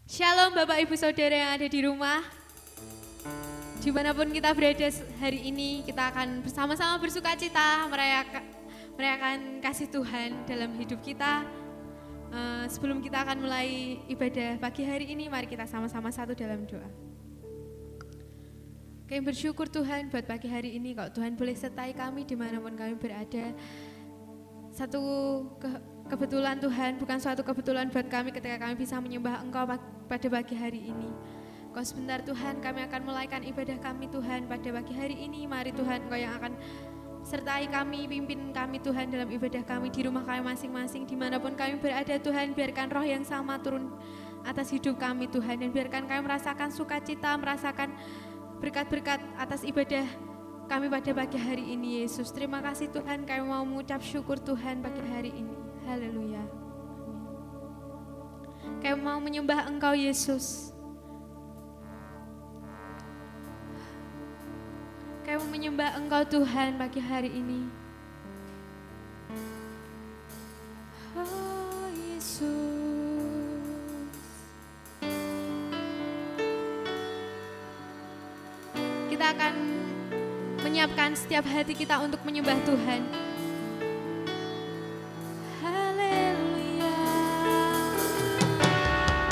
Shalom Bapak Ibu Saudara yang ada di rumah. Dimanapun kita berada hari ini, kita akan bersama-sama bersuka cita merayakan kasih Tuhan dalam hidup kita. Sebelum kita akan mulai ibadah pagi hari ini, mari kita sama-sama satu dalam doa. Kami bersyukur Tuhan buat pagi hari ini, kalau Tuhan boleh sertai kami dimanapun kami berada. Satu kebetulan Tuhan, bukan suatu kebetulan buat kami ketika kami bisa menyembah Engkau pada pagi hari ini. Kau sebentar Tuhan, kami akan mulaikan ibadah kami Tuhan pada pagi hari ini. Mari Tuhan, Engkau yang akan sertai kami, pimpin kami Tuhan dalam ibadah kami di rumah kami masing-masing, dimanapun kami berada Tuhan. Biarkan roh yang sama turun atas hidup kami Tuhan, dan biarkan kami merasakan sukacita, merasakan berkat-berkat atas ibadah kami pada pagi hari ini Yesus. Terima kasih Tuhan, kami mau mengucap syukur Tuhan pagi hari ini. Haleluya. Kami mau menyembah Engkau Yesus. Kami mau menyembah Engkau Tuhan pagi hari ini. Oh Yesus. Kita akan menyiapkan setiap hati kita untuk menyembah Tuhan. Haleluya.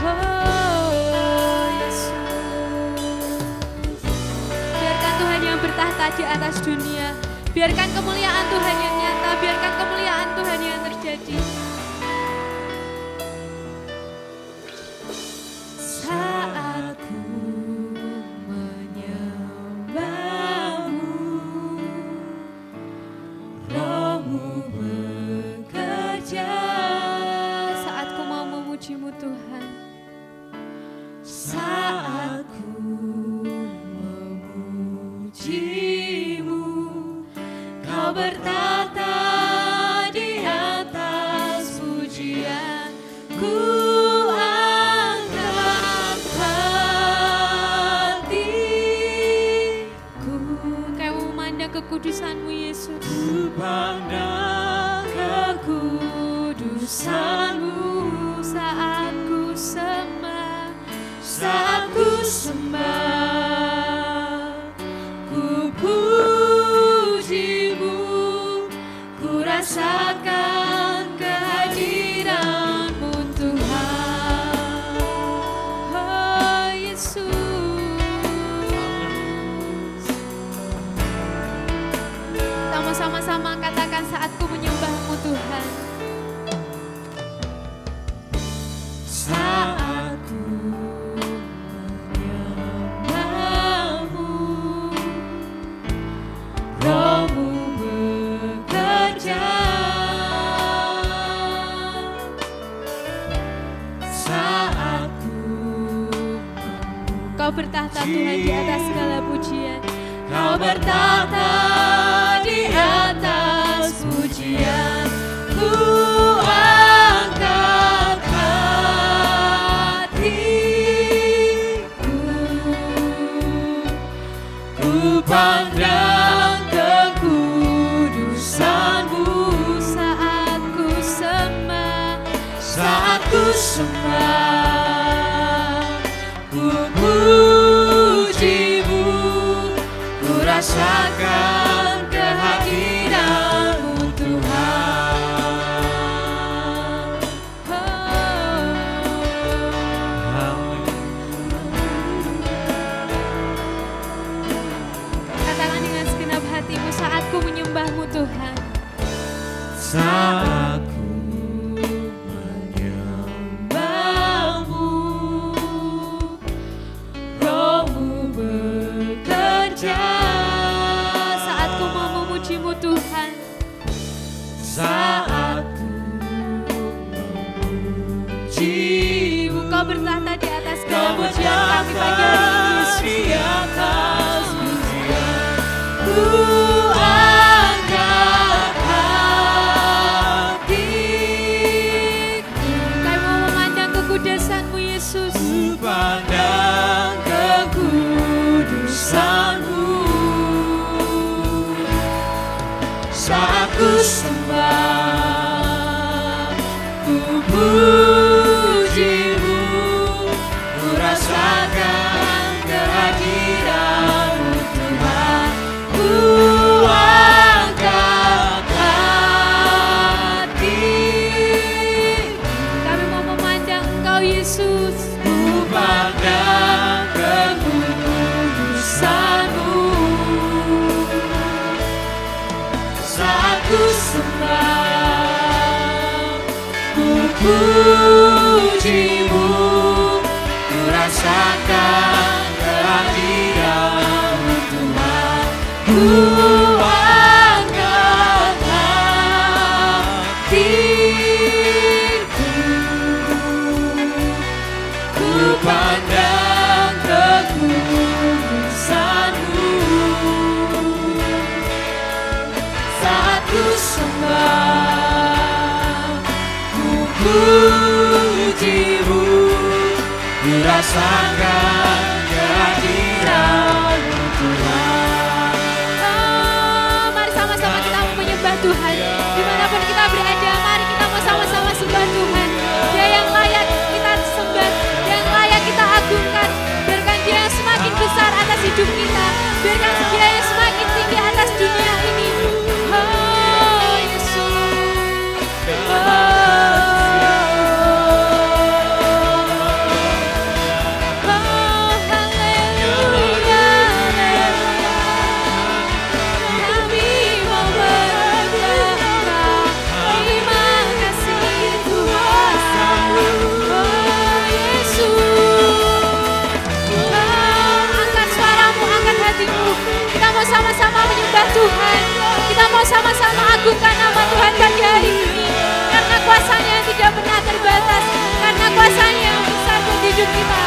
Oh Yesus. Biarkan Tuhan yang bertahta di atas dunia. Biarkan kemuliaan Tuhan yang nyata. Biarkan kemuliaan Tuhan yang terjadi. Saat ku menyembahmu, Roh-Mu bekerja. Saat ku mau memujimu Tuhan, saat ku memujimu, Kau bertata di atas pujian. Ku angkat hatiku, Kau memandang kekudusan-Mu Yesus. Ku pandang kekudusan-Mu saat ku sembah, saat ku sembah, ku pujimu, ku rasakan kehadiran-Mu Tuhan. Oh Yesus. Sama-sama katakan, saat ku menyembah-Mu Tuhan. Saat ku menyembah-Mu, Roh-Mu bekerja. Saat Kau bertahta Tuhan di atas segala pujian. Kau bertahta di atas pujian. Ku angkat hatiku, ku pandang kekudusan-Mu saat ku sembah, saat ku sembah, ku pujimu, ku rasakan kehadiran-Mu Tuhan. Katakan dengan segenap hatimu, saat ku menyembah-Mu Tuhan. Saat ku menyembah-Mu, Roh-Mu bekerja. Saat ku mau memuji-Mu Tuhan. Saat ku memuji-Mu, Kau bertahta di atas segala pujian kami pagi hari ini. Ku angkat hatiku, Kau mau memandang kekudusan-Mu Yesus. Ku pandang kekudusan-Mu saat ku sembah, ku pujimu, Yesus, ku pandang kekudusan-Mu. Saat ku sembah, ku puji-Mu, ku rasakan kehadiran-Mu Tuhan. Ku angkat hatiku, ku pandang kekudusan-Mu. Saat ku sembah, ku puji-Mu, ku rasakan kehadiran-Mu Tuhan. Mari sama-sama kita mau menyembah Tuhan. Dimanapun kita berada, mari kita mau sama-sama sembah Tuhan. Dia yang layak kita sembah, Dia yang layak kita agungkan. Biarkan Dia yang semakin besar atas hidup kita. Biarkan Dia yang semakin tinggi atas dunia ini. Oh Yesus, sama-sama menyembah Tuhan. Kita mau sama-sama agungkan nama Tuhan pagi hari ini. Karena kuasa-Nya yang tidak pernah terbatas. Karena kuasa-Nya yang besar buat hidup kita.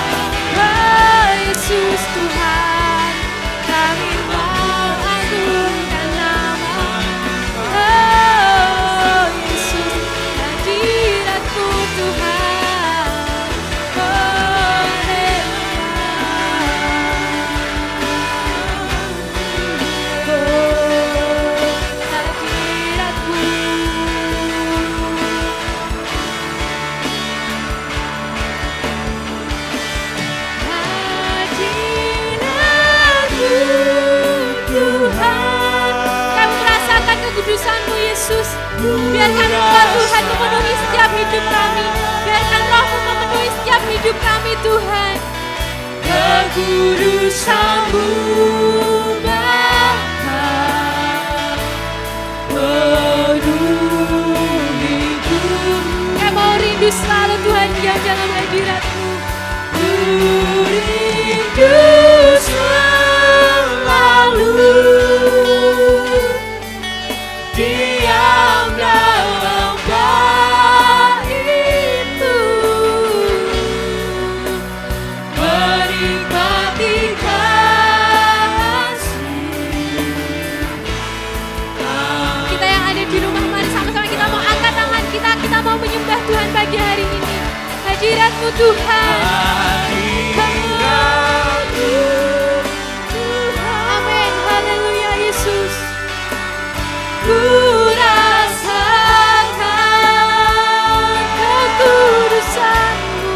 Oh Yesus Tuhan, kami mau agungkan nama. Oh Yesus, hadirat-Mu Tuhan. Oh kekudusan-Mu Yesus. Biarkan Engkau Tuhan memenuhi setiap hidup kami. Biarkan Roh-Mu memenuhi setiap hidup kami Tuhan. Kekudusan-Mu Bapa, penuhiku. Kami mau rindu selalu Tuhan diam dalam hadirat-Mu. Ku rindu selalu diam dalam bait-Mu, menikmati kasih. Kita yang ada di rumah, mari sama-sama kita mau angkat tangan kita. Kita mau menyembah Tuhan pagi hari ini. Hadirat-Mu Tuhan. Hadirat-Mu Tuhan. Amin. Haleluya Yesus. Ku rasakan kekudusan-Mu,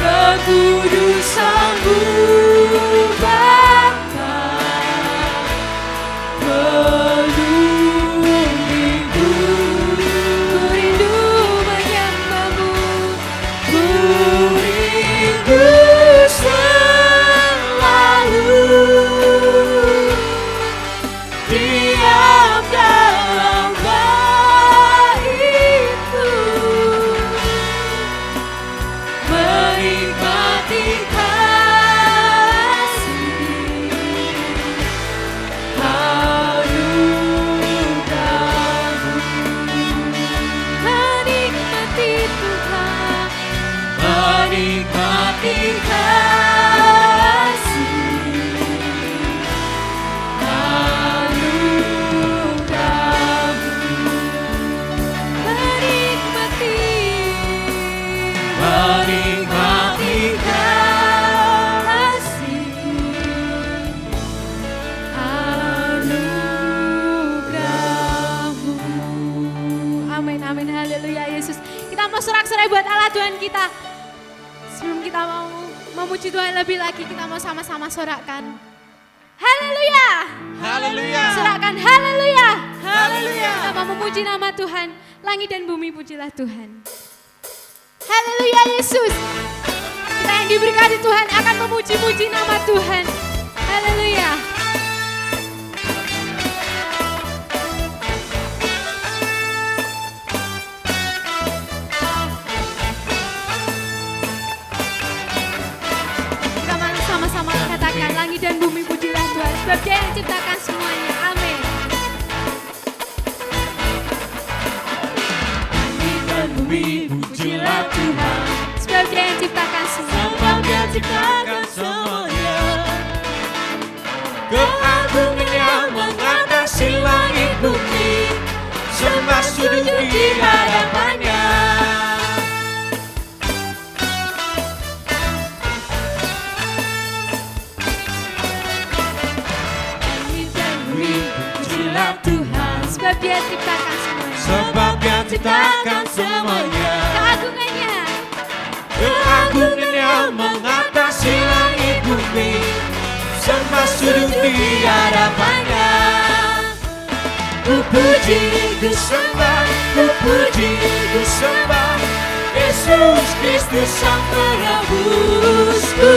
kekudusan-Mu Bapa, penuhiku. Ku rindu menyembah-Mu. Ku rindu selalu diam dalam bait-Mu, menikmati kasih anugerah-Mu. Menikmati Tuhan. Menikmati kasih anugerah-Mu. Menikmati. Menikmati kasih anugerah-Mu. Amin, amin, haleluya Yesus. Kita mau sorak-sorai buat Allah Tuhan kita. Sebelum kita mau memuji Tuhan lebih lagi, kita mau sama-sama sorakkan. Haleluya. Haleluya. Sorakkan haleluya. Haleluya. Kita mau memuji nama Tuhan. Langit dan bumi pujilah Tuhan. Haleluya Yesus. Kita yang diberkati Tuhan akan memuji-muji nama Tuhan. Haleluya. Kita sama-sama katakan, langit dan bumi pujilah Tuhan, sebab Dia yang ciptakan semuanya. Amin. Langit dan bumi pujilah Tuhan, Sebab Dia yang ciptakan semuanya. sebab Dia ciptakan semuanya. Keagungannya mengatasi langit bumi, sembah sujud di hadapannya. Langit dan bumi pujilah Tuhan, Sebab Dia ciptakan semuanya. sebab Dia ciptakan semuanya. Keagungannya. Keagungannya mengatasi langit bumi, sembah sujud di hadapannya. Ku puji, ku sembah, ku puji, ku sembah Yesus Kristus Sang Penebusku.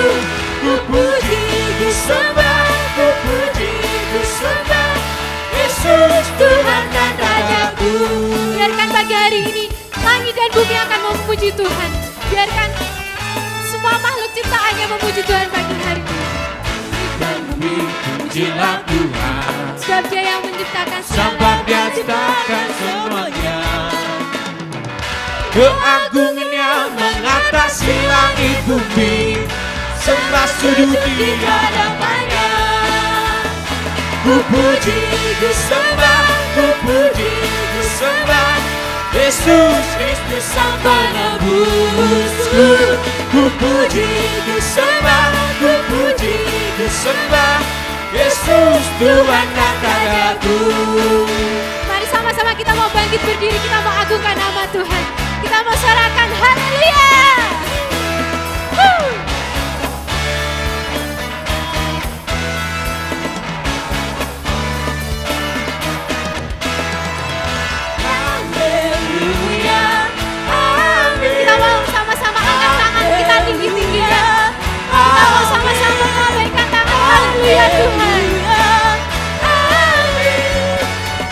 Ku puji, ku sembah, ku puji, ku sembah Yesus Tuhan dan Rajaku. Biarkan pagi hari ini langit dan bumi akan memuji Tuhan. Biarkan semua makhluk ciptaannya memuji Tuhan pagi hari ini. Dan bumi pujilah Tuhan, Sebab Dia yang menciptakan sebab Dia ciptakan semuanya. Keagungannya mengatasi langit bumi, sembah sujud di hadapannya. Ku puji, ku sembah, ku puji, ku sembah Yesus Kristus Sang Penebusku. Ku puji, ku sembah, ku puji, ku sembah Yesus Tuhan dan Rajaku. Mari sama-sama kita mau bangkit berdiri, kita mau agungkan nama Tuhan. Kita mau sorakan haleluya. Haleluya, amin. Kita mau sama-sama angkat tangan kita tinggi-tinggikan. Kita mau sama-sama mengabaikan tangan. Haleluya Tuhan. Amin.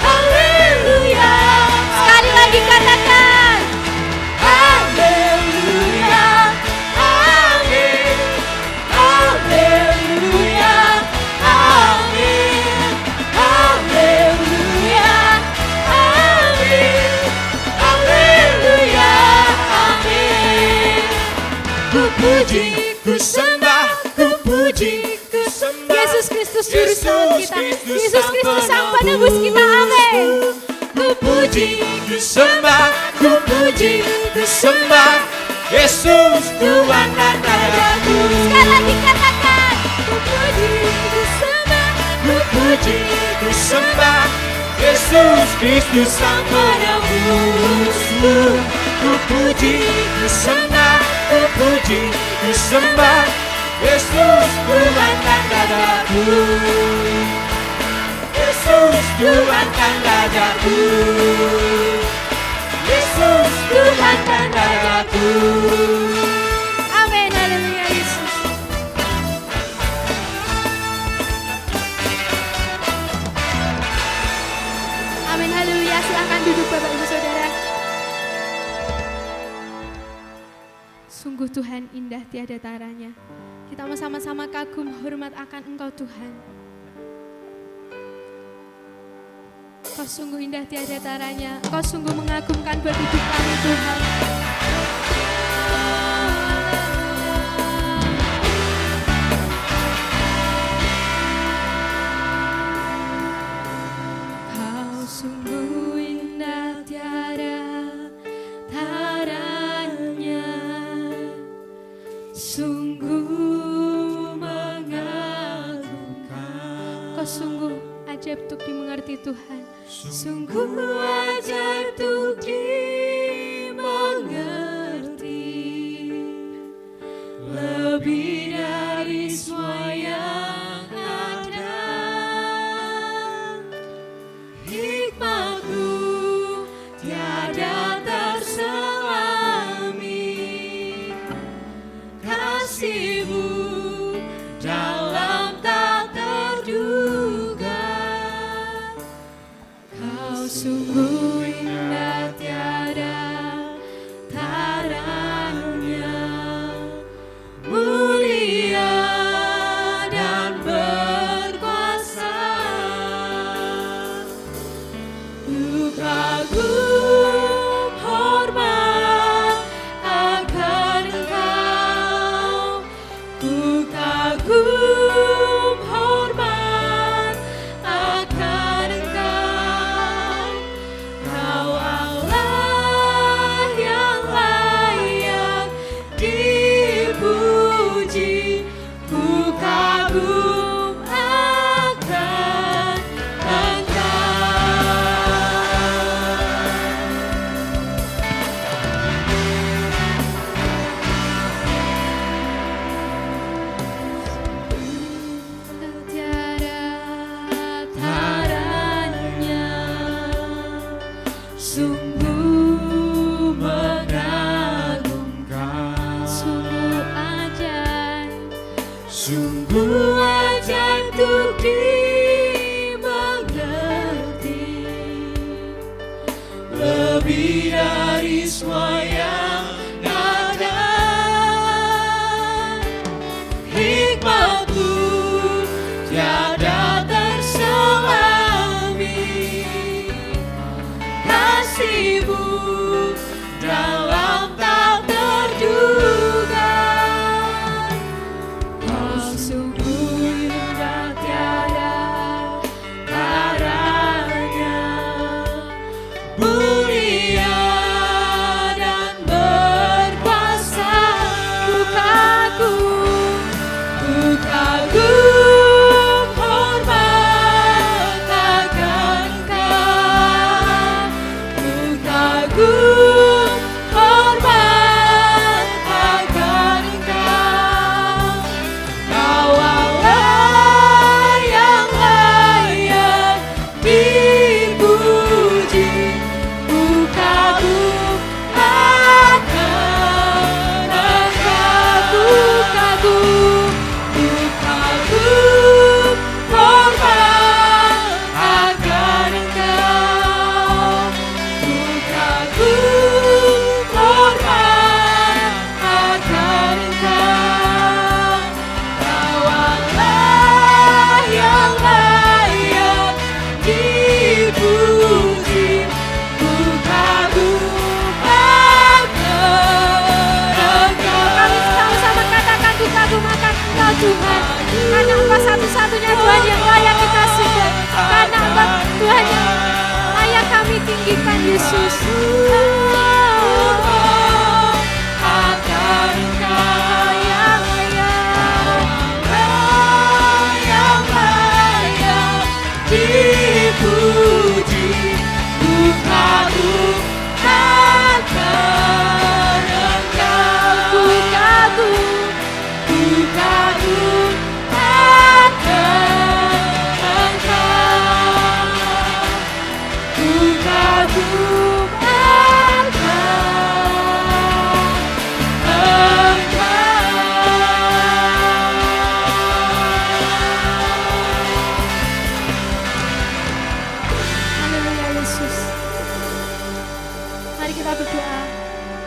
Haleluya. Sekali lagi katakan. Haleluya. Amin. Haleluya. Amin. Haleluya. Amin. Haleluya. Amin. Ku puji, ku sembah, ku puji, ku sembah Yesus Kristus Juru Selamat kita. Yesus Kristus Sang Penebus kita. Amin. Ku puji, ku sembah, ku puji, ku sembah Yesus Tuhan dan Rajaku. Sekali lagi katakan. Ku puji, ku sembah. Ku puji, ku sembah Yesus Kristus Sang Penebusku. Ku puji, ku sembah, ku puji, ku sembah Yesus Tuhan dan Rajaku. Yesus Tuhan dan Rajaku. Yesus Tuhan dan Rajaku. Amin. Haleluya Yesus. Amin. Haleluya. Silakan duduk Bapak Ibu Saudara. Sungguh Tuhan indah tiada taranya. Kita mau sama-sama kagum hormat akan Engkau Tuhan. Kau sungguh indah tiada taranya. Kau sungguh mengagumkan buat hidup kami Tuhan. Kau sungguh indah tiada taranya. Sungguh mengagumkan. Kau sungguh ajaib untuk dimengerti Tuhan. Sungguh ajaib untuk dimengerti. Lebih dari semua yang ada. Hikmat-Mu tiada terselami. buat jantung dimengerti lebih dari semua yang ada. Hikmat-Mu tiada terselami, kasih-Mu dalam tak terduga. Kau sungguh indah tiada taranya, mulia dan berkuasa. Ku kagum, hormat akan Engkau. Ku kagum, hormat akan Engkau. Kau Allah yang layak dipuji. Ku kagum akan Engkau. Ku kagum, hormat akan Engkau. Ku kagum, hormat akan Engkau. Kau Allah yang layak dipuji. Ku kagum akan Engkau. Kami sama-sama katakan ku kagum akan Engkau Tuhan. Karena Engkau satu-satunya Tuhan yang layak kita sembah. Karena Engkau Tuhan yang layak kami tinggikan Yesus. Akan Engkau Yang layak. yang layak dipuji. Ku kagum akan Engkau. Ku kagum, Ku kagum akan Engkau. Ku kagum akan haleluya Yesus. Mari kita berdoa.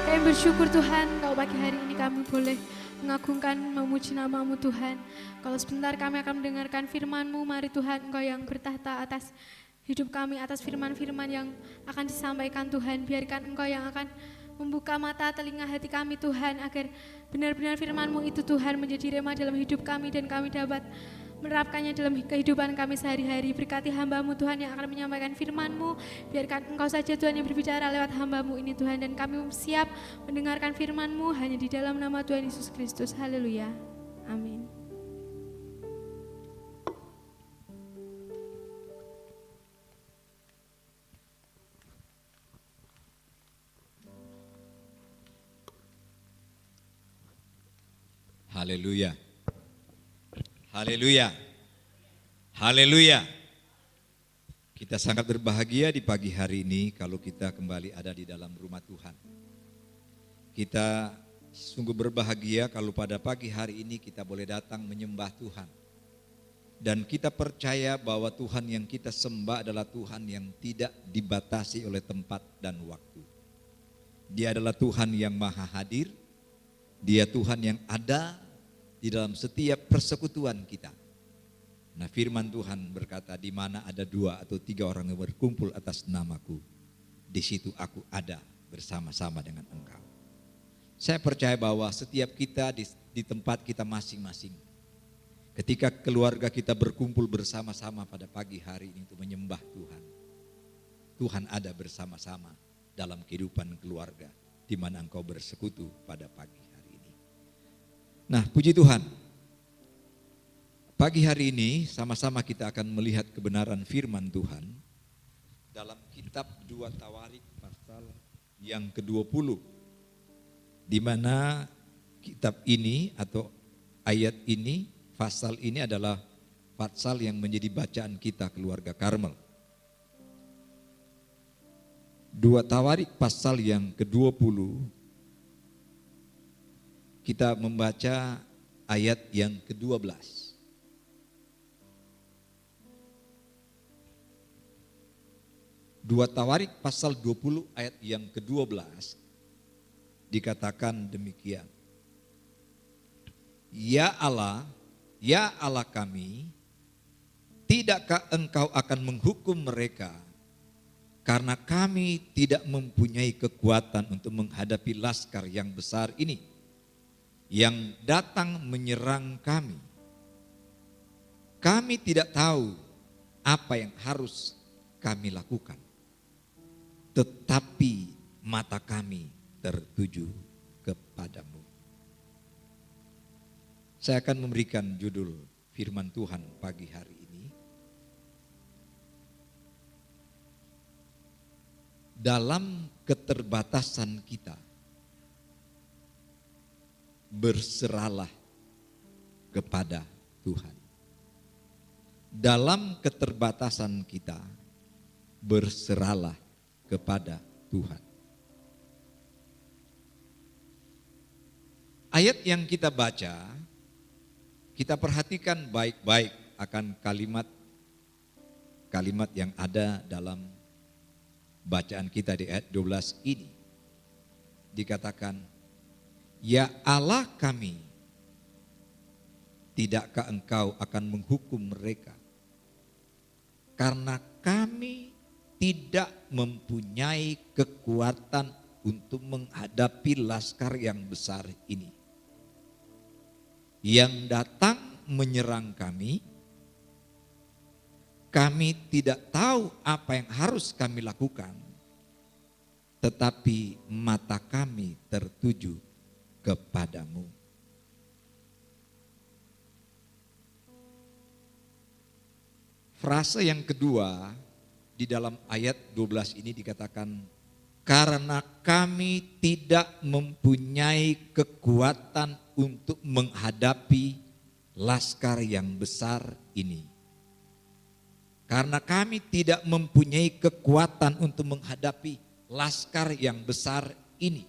Kami bersyukur Tuhan, kalau pagi hari ini kami boleh mengagungkan, memuji nama-Mu Tuhan. Kalau sebentar kami akan mendengarkan firman-Mu, mari Tuhan Engkau yang bertahta atas hidup kami, atas firman-firman yang akan disampaikan Tuhan. Biarkan Engkau yang akan membuka mata telinga hati kami Tuhan, agar benar-benar firman-Mu itu Tuhan menjadi rema dalam hidup kami dan kami dapat menerapkannya dalam kehidupan kami sehari-hari. Berkati hamba-Mu Tuhan yang akan menyampaikan firman-Mu. Biarkan Engkau saja Tuhan yang berbicara lewat hamba-Mu ini Tuhan, dan kami siap mendengarkan firman-Mu hanya di dalam nama Tuhan Yesus Kristus. Haleluya. Amin. Haleluya. Haleluya. Haleluya. Kita sangat berbahagia di pagi hari ini kalau kita kembali ada di dalam rumah Tuhan. Kita sungguh berbahagia kalau pada pagi hari ini kita boleh datang menyembah Tuhan. Dan kita percaya bahwa Tuhan yang kita sembah adalah Tuhan yang tidak dibatasi oleh tempat dan waktu. Dia adalah Tuhan yang maha hadir. Dia Tuhan yang ada di dalam setiap persekutuan kita. Nah, firman Tuhan berkata, di mana ada 2 atau 3 orang yang berkumpul atas namaku, di situ aku ada bersama-sama dengan engkau. Saya percaya bahwa setiap kita di tempat kita masing-masing, ketika keluarga kita berkumpul bersama-sama pada pagi hari ini untuk menyembah Tuhan, Tuhan ada bersama-sama dalam kehidupan keluarga di mana engkau bersekutu pada pagi hari ini. Nah, puji Tuhan. Pagi hari ini sama-sama kita akan melihat kebenaran firman Tuhan dalam kitab 2 Tawarik pasal yang ke-20, di mana kitab ini atau ayat ini, pasal ini adalah pasal yang menjadi bacaan kita keluarga Karmel. 2 Tawarik pasal yang ke-20, kita membaca ayat yang ke-12. 2 Tawarik pasal 20 ayat yang ke-12 dikatakan demikian. Ya Allah kami, tidakkah engkau akan menghukum mereka karena kami tidak mempunyai kekuatan untuk menghadapi laskar yang besar ini yang datang menyerang kami. Kami tidak tahu apa yang harus kami lakukan, tetapi mata kami tertuju kepadamu. Saya akan memberikan judul firman Tuhan pagi hari ini. Dalam keterbatasan kita, berserahlah kepada Tuhan. Dalam keterbatasan kita, berserahlah kepada Tuhan. Ayat yang kita baca, kita perhatikan baik-baik akan kalimat yang ada dalam bacaan kita di ayat 12 ini. Dikatakan, ya Allah kami, tidakkah engkau akan menghukum mereka? Karena kami tidak mempunyai kekuatan untuk menghadapi laskar yang besar ini yang datang menyerang kami. Kami tidak tahu apa yang harus kami lakukan, tetapi mata kami tertuju kepadamu. Frase yang kedua di dalam ayat 12 ini dikatakan, karena kami tidak mempunyai kekuatan untuk menghadapi laskar yang besar ini. Karena kami tidak mempunyai kekuatan untuk menghadapi laskar yang besar ini.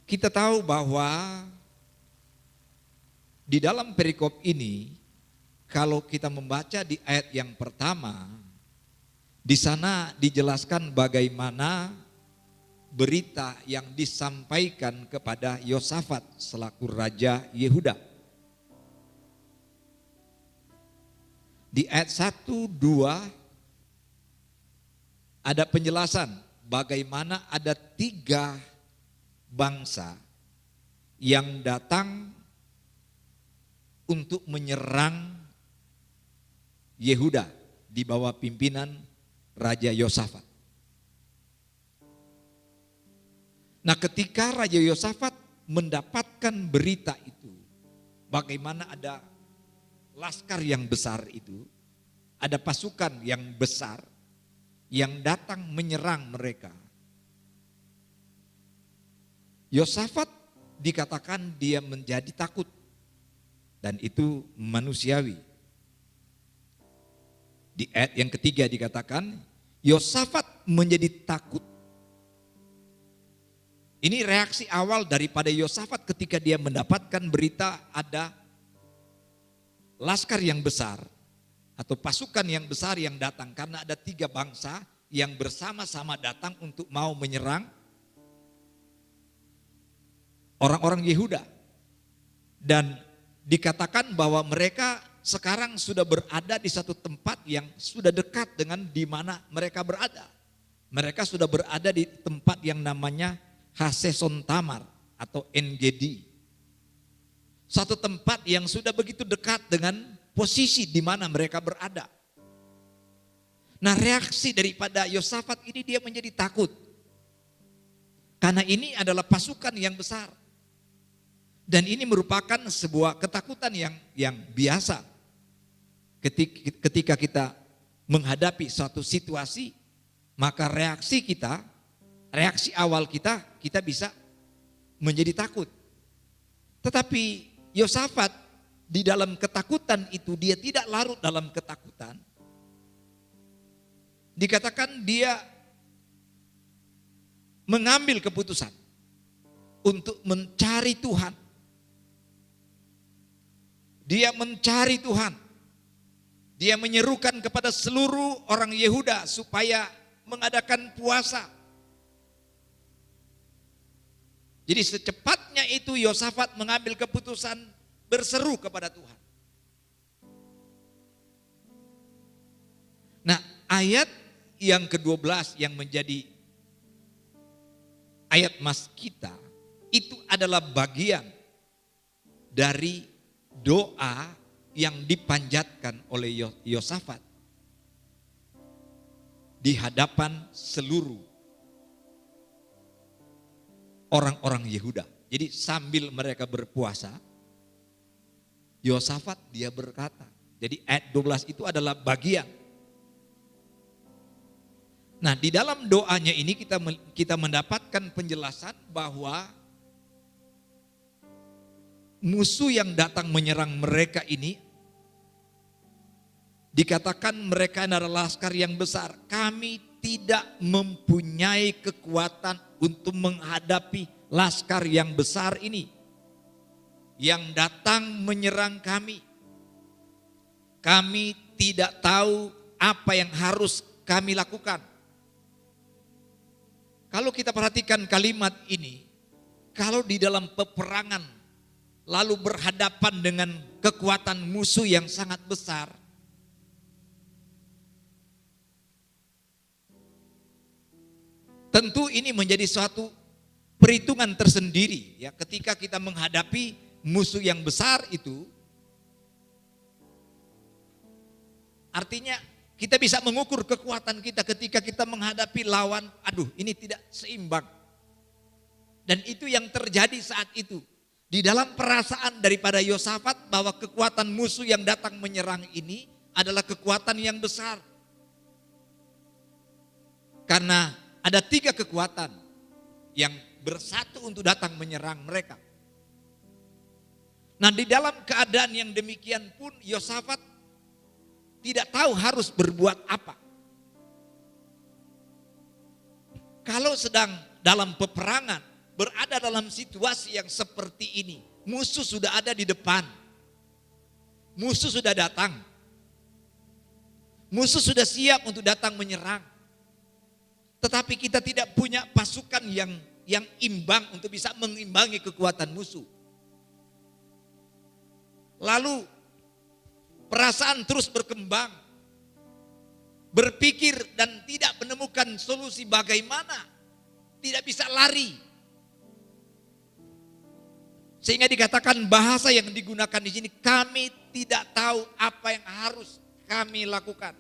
Kita tahu bahwa di dalam perikop ini, kalau kita membaca di ayat yang pertama, di sana dijelaskan bagaimana berita yang disampaikan kepada Yosafat selaku Raja Yehuda. Di ayat 1, 2 ada penjelasan bagaimana ada 3 bangsa yang datang untuk menyerang Yehuda di bawah pimpinan Raja Yosafat. Nah, ketika Raja Yosafat mendapatkan berita itu, bagaimana ada laskar yang besar itu, ada pasukan yang besar yang datang menyerang mereka. Yosafat dikatakan dia menjadi takut, dan itu manusiawi. Di ayat yang ketiga dikatakan Yosafat menjadi takut. Ini reaksi awal daripada Yosafat ketika dia mendapatkan berita ada laskar yang besar atau pasukan yang besar yang datang, karena ada 3 bangsa yang bersama-sama datang untuk mau menyerang orang-orang Yehuda. Dan dikatakan bahwa mereka sekarang sudah berada di satu tempat yang sudah dekat dengan di mana mereka berada. Mereka sudah berada di tempat yang namanya Haseson Tamar atau En-Gedi. Satu tempat yang sudah begitu dekat dengan posisi di mana mereka berada. Nah, reaksi daripada Yosafat ini, dia menjadi takut. Karena ini adalah pasukan yang besar. Dan ini merupakan sebuah ketakutan yang biasa. Ketika kita menghadapi suatu situasi, maka reaksi awal kita bisa menjadi takut. Tetapi Yosafat di dalam ketakutan itu, dia tidak larut dalam ketakutan. Dikatakan dia mengambil keputusan untuk mencari Tuhan. Dia mencari Tuhan. Dia menyerukan kepada seluruh orang Yehuda supaya mengadakan puasa. Jadi secepatnya itu Yosafat mengambil keputusan berseru kepada Tuhan. Nah, ayat yang ke-12 yang menjadi ayat mas kita itu adalah bagian dari doa yang dipanjatkan oleh Yosafat di hadapan seluruh orang-orang Yehuda. Jadi sambil mereka berpuasa, Yosafat dia berkata. Jadi ayat 12 itu adalah bagian. Nah, di dalam doanya ini kita mendapatkan penjelasan bahwa musuh yang datang menyerang mereka ini dikatakan mereka adalah laskar yang besar. Kami tidak mempunyai kekuatan untuk menghadapi laskar yang besar ini yang datang menyerang kami. Kami tidak tahu apa yang harus kami lakukan. Kalau kita perhatikan kalimat ini, kalau di dalam peperangan lalu berhadapan dengan kekuatan musuh yang sangat besar, tentu ini menjadi suatu perhitungan tersendiri ya, ketika kita menghadapi musuh yang besar itu. Artinya kita bisa mengukur kekuatan kita ketika kita menghadapi lawan, aduh ini tidak seimbang. Dan itu yang terjadi saat itu. Di dalam perasaan daripada Yosafat bahwa kekuatan musuh yang datang menyerang ini adalah kekuatan yang besar. Karena ada 3 kekuatan yang bersatu untuk datang menyerang mereka. Nah, di dalam keadaan yang demikian pun Yosafat tidak tahu harus berbuat apa. Kalau sedang dalam peperangan, berada dalam situasi yang seperti ini, musuh sudah ada di depan. Musuh sudah datang. Musuh sudah siap untuk datang menyerang. Tetapi kita tidak punya pasukan yang imbang untuk bisa mengimbangi kekuatan musuh. Lalu perasaan terus berkembang, berpikir dan tidak menemukan solusi bagaimana, tidak bisa lari. Sehingga dikatakan bahasa yang digunakan di sini, kami tidak tahu apa yang harus kami lakukan.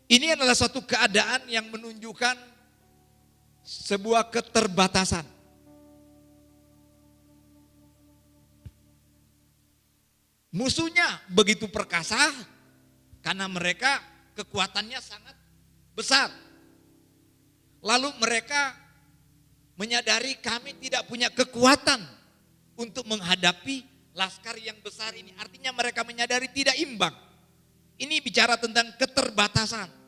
Ini adalah suatu keadaan yang menunjukkan sebuah keterbatasan. Musuhnya begitu perkasa karena mereka kekuatannya sangat besar. Lalu mereka menyadari kami tidak punya kekuatan untuk menghadapi laskar yang besar ini. Artinya mereka menyadari tidak imbang. Ini bicara tentang keterbatasan.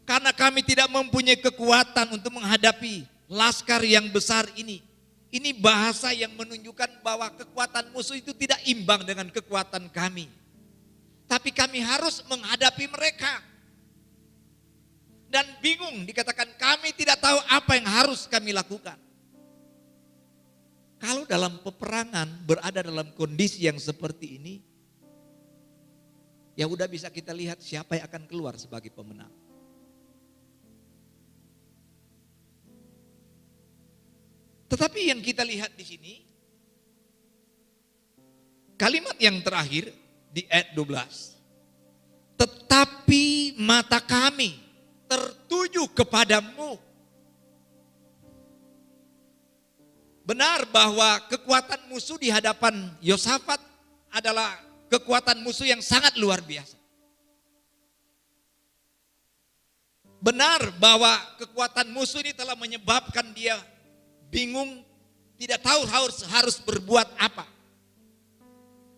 Karena kami tidak mempunyai kekuatan untuk menghadapi laskar yang besar ini. Ini bahasa yang menunjukkan bahwa kekuatan musuh itu tidak imbang dengan kekuatan kami. Tapi kami harus menghadapi mereka. Dan bingung, dikatakan kami tidak tahu apa yang harus kami lakukan. Kalau dalam peperangan berada dalam kondisi yang seperti ini, ya udah bisa kita lihat siapa yang akan keluar sebagai pemenang. Tetapi yang kita lihat di sini, kalimat yang terakhir di ayat 12. Tetapi mata kami tertuju kepadamu. Benar bahwa kekuatan musuh di hadapan Yosafat adalah kekuatan musuh yang sangat luar biasa. Benar bahwa kekuatan musuh ini telah menyebabkan dia bingung, tidak tahu harus berbuat apa.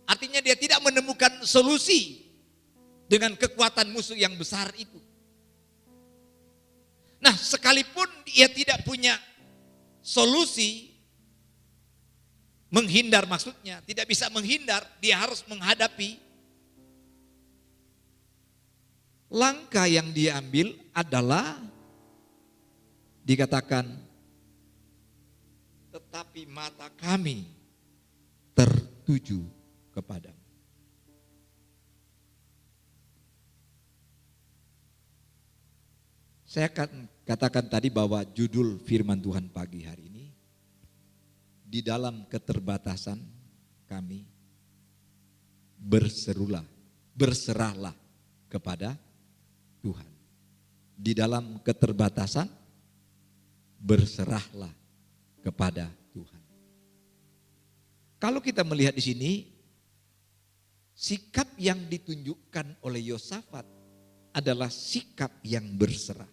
Artinya dia tidak menemukan solusi dengan kekuatan musuh yang besar itu. Nah, sekalipun dia tidak punya solusi, menghindar maksudnya, tidak bisa menghindar, dia harus menghadapi. Langkah yang dia ambil adalah dikatakan, tetapi mata kami tertuju kepadamu. Saya akan katakan tadi bahwa judul firman Tuhan pagi hari ini, di dalam keterbatasan kami berserahlah kepada Tuhan. Di dalam keterbatasan berserahlah kepada Tuhan. Kalau kita melihat di sini, sikap yang ditunjukkan oleh Yosafat adalah sikap yang berserah.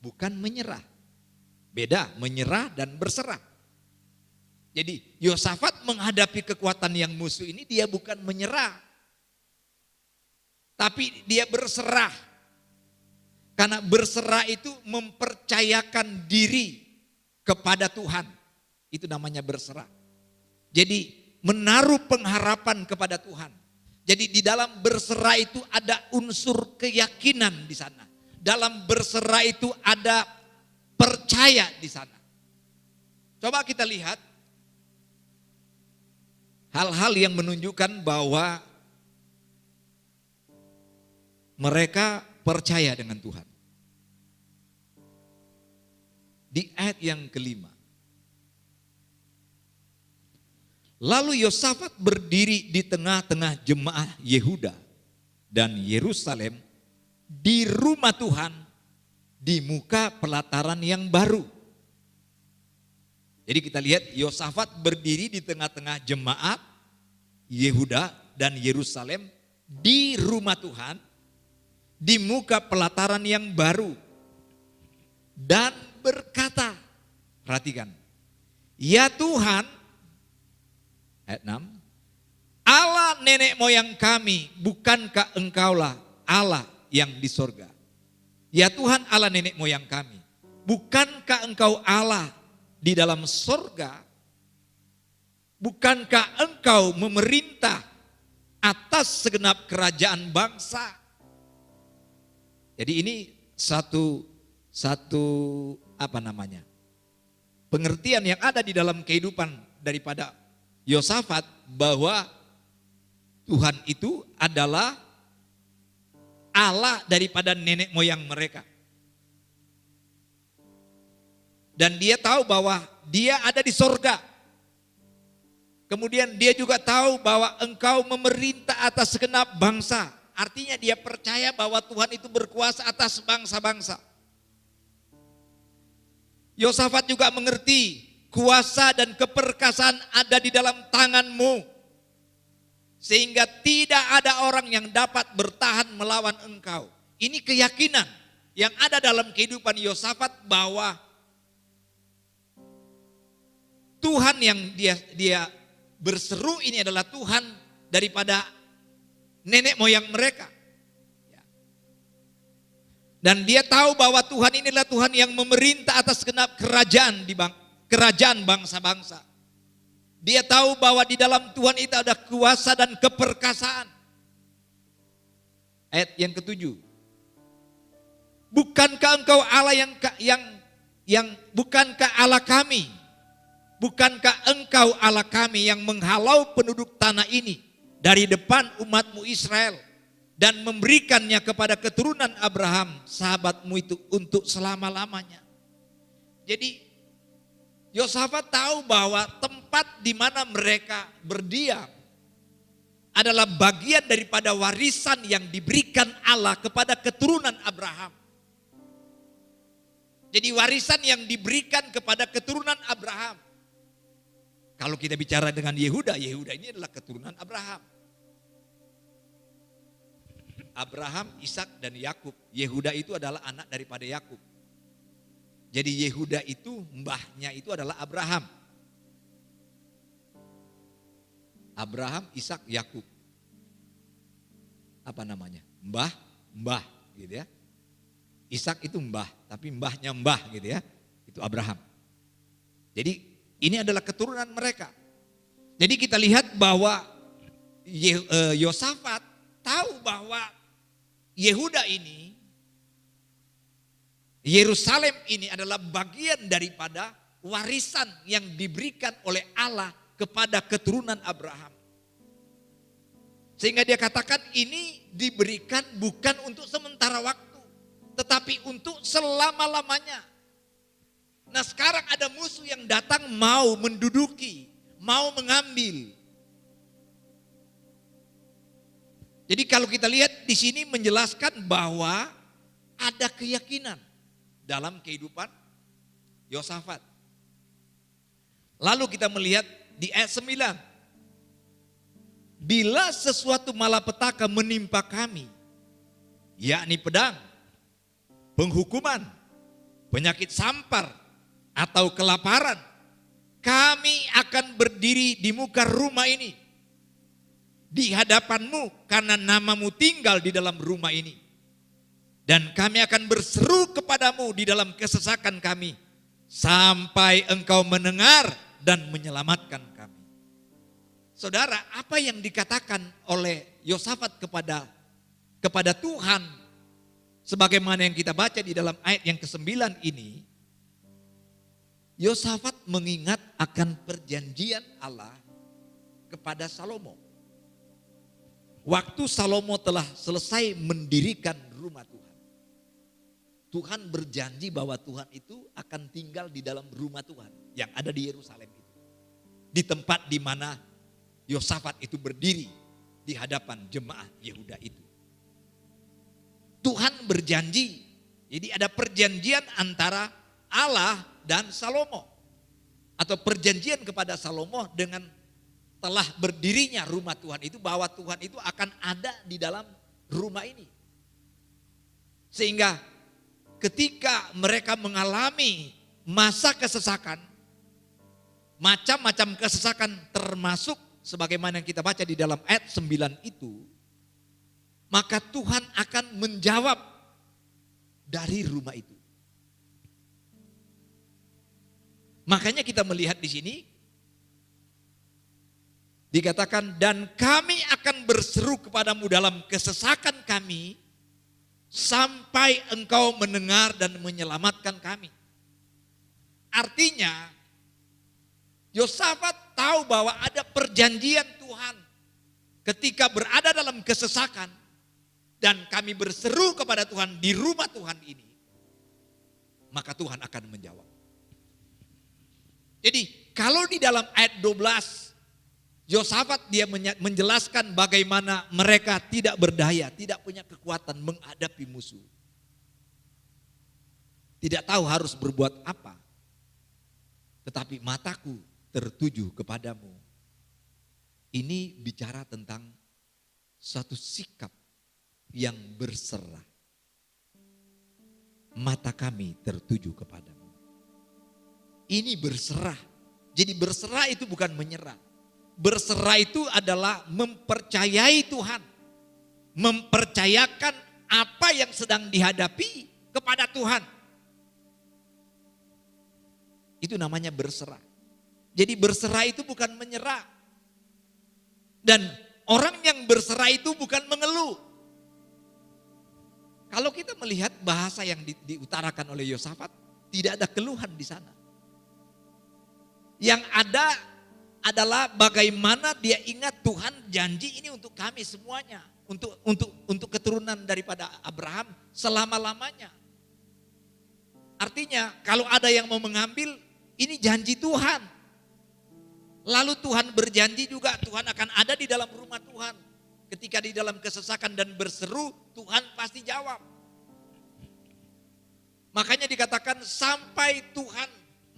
Bukan menyerah. Beda menyerah dan berserah. Jadi Yosafat menghadapi kekuatan yang musuh ini dia bukan menyerah. Tapi dia berserah. Karena berserah itu mempercayakan diri kepada Tuhan. Itu namanya berserah. Jadi menaruh pengharapan kepada Tuhan. Jadi di dalam berserah itu ada unsur keyakinan di sana. Dalam berserah itu ada percaya di sana. Coba kita lihat hal-hal yang menunjukkan bahwa mereka percaya dengan Tuhan. Di ayat yang kelima. Lalu Yosafat berdiri di tengah-tengah jemaah Yehuda dan Yerusalem di rumah Tuhan di muka pelataran yang baru. Jadi kita lihat Yosafat berdiri di tengah-tengah jemaat Yehuda dan Yerusalem di rumah Tuhan di muka pelataran yang baru dan berkata, perhatikan, ya Tuhan, ayat 6, Allah nenek moyang kami, bukankah engkaulah Allah yang di sorga? Ya Tuhan Allah nenek moyang kami, bukankah engkau Allah di dalam sorga? Bukankah engkau memerintah atas segenap kerajaan bangsa? Jadi ini satu pengertian yang ada di dalam kehidupan daripada Yosafat bahwa Tuhan itu adalah Allah daripada nenek moyang mereka. Dan dia tahu bahwa dia ada di sorga. Kemudian dia juga tahu bahwa engkau memerintah atas segenap bangsa. Artinya dia percaya bahwa Tuhan itu berkuasa atas bangsa-bangsa. Yosafat juga mengerti kuasa dan keperkasaan ada di dalam tanganmu. Sehingga tidak ada orang yang dapat bertahan melawan engkau. Ini keyakinan yang ada dalam kehidupan Yosafat bahwa Tuhan yang dia berseru ini adalah Tuhan daripada nenek moyang mereka. Dan dia tahu bahwa Tuhan inilah Tuhan yang memerintah atas segenap kerajaan bangsa-bangsa. Dia tahu bahwa di dalam Tuhan itu ada kuasa dan keperkasaan. Ayat yang ke-7. Bukankah engkau Allah yang bukankah Allah kami? Bukankah engkau Allah kami yang menghalau penduduk tanah ini dari depan umatmu Israel dan memberikannya kepada keturunan Abraham sahabatmu itu untuk selama-lamanya. Jadi Yosafat tahu bahwa tempat di mana mereka berdiam adalah bagian daripada warisan yang diberikan Allah kepada keturunan Abraham. Jadi warisan yang diberikan kepada keturunan Abraham. Kalau kita bicara dengan Yehuda, Yehuda ini adalah keturunan Abraham. Abraham, Ishak dan Yakub. Yehuda itu adalah anak daripada Yakub. Jadi Yehuda itu mbahnya itu adalah Abraham. Abraham, Ishak, Yakub. Apa namanya? Mbah gitu ya. Ishak itu mbah, tapi mbahnya mbah gitu ya. Itu Abraham. Jadi ini adalah keturunan mereka. Jadi kita lihat bahwa Yosafat tahu bahwa Yehuda ini, Yerusalem ini adalah bagian daripada warisan yang diberikan oleh Allah kepada keturunan Abraham. Sehingga dia katakan ini diberikan bukan untuk sementara waktu, tetapi untuk selama-lamanya. Nah sekarang ada musuh yang datang mau menduduki, mau mengambil. Jadi kalau kita lihat di sini menjelaskan bahwa ada keyakinan dalam kehidupan Yosafat. Lalu kita melihat di ayat 9. Bila sesuatu malapetaka menimpa kami, yakni pedang, penghukuman, penyakit sampar, atau kelaparan, kami akan berdiri di muka rumah ini, di hadapanmu karena namamu tinggal di dalam rumah ini. Dan kami akan berseru kepadamu di dalam kesesakan kami, sampai engkau mendengar dan menyelamatkan kami. Saudara, apa yang dikatakan oleh Yosafat kepada Tuhan, sebagaimana yang kita baca di dalam ayat yang ke-9 ini, Yosafat mengingat akan perjanjian Allah kepada Salomo. Waktu Salomo telah selesai mendirikan rumah Tuhan, Tuhan berjanji bahwa Tuhan itu akan tinggal di dalam rumah Tuhan yang ada di Yerusalem itu. Di tempat di mana Yosafat itu berdiri di hadapan jemaah Yehuda itu. Tuhan berjanji, jadi ada perjanjian antara Allah dan Salomo. Atau perjanjian kepada Salomo dengan telah berdirinya rumah Tuhan itu, bahwa Tuhan itu akan ada di dalam rumah ini. Sehingga ketika mereka mengalami masa kesesakan, macam-macam kesesakan termasuk sebagaimana yang kita baca di dalam ayat 9 itu, maka Tuhan akan menjawab dari rumah itu. Makanya kita melihat di sini dikatakan, dan kami akan berseru kepadamu dalam kesesakan kami sampai engkau mendengar dan menyelamatkan kami. Artinya Yosafat tahu bahwa ada perjanjian Tuhan ketika berada dalam kesesakan dan kami berseru kepada Tuhan di rumah Tuhan ini, maka Tuhan akan menjawab. Jadi kalau di dalam ayat 12 Yosafat dia menjelaskan bagaimana mereka tidak berdaya, tidak punya kekuatan menghadapi musuh. Tidak tahu harus berbuat apa. Tetapi mataku tertuju kepadamu. Ini bicara tentang suatu sikap yang berserah. Mata kami tertuju kepadamu. Ini berserah. Jadi berserah itu bukan menyerah. Berserah itu adalah mempercayai Tuhan. Mempercayakan apa yang sedang dihadapi kepada Tuhan. Itu namanya berserah. Jadi berserah itu bukan menyerah. Dan orang yang berserah itu bukan mengeluh. Kalau kita melihat bahasa yang diutarakan oleh Yosafat, tidak ada keluhan di sana. Yang ada adalah bagaimana dia ingat Tuhan janji ini untuk kami semuanya, untuk keturunan daripada Abraham selama-lamanya. Artinya kalau ada yang mau mengambil, ini janji Tuhan. Lalu Tuhan berjanji juga Tuhan akan ada di dalam rumah Tuhan. Ketika di dalam kesesakan dan berseru, Tuhan pasti jawab. Makanya dikatakan sampai Tuhan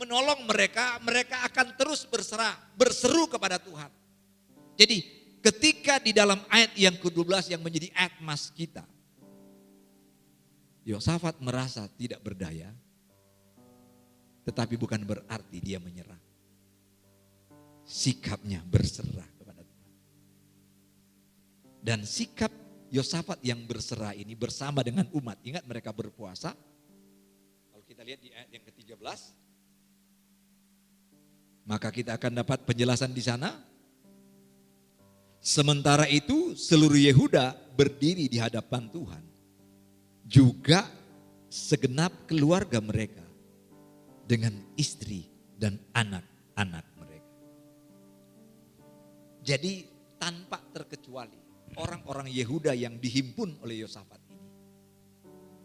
menolong mereka, mereka akan terus berseru kepada Tuhan. Jadi ketika di dalam ayat yang ke-12 yang menjadi ayat mas kita, Yosafat merasa tidak berdaya, tetapi bukan berarti dia menyerah. Sikapnya berserah kepada Tuhan. Dan sikap Yosafat yang berserah ini bersama dengan umat. Ingat mereka berpuasa. Kalau kita lihat di ayat yang ke-13. Maka kita akan dapat penjelasan di sana. Sementara itu seluruh Yehuda berdiri di hadapan Tuhan. Juga segenap keluarga mereka dengan istri dan anak-anak mereka. Jadi tanpa terkecuali orang-orang Yehuda yang dihimpun oleh Yosafat ini,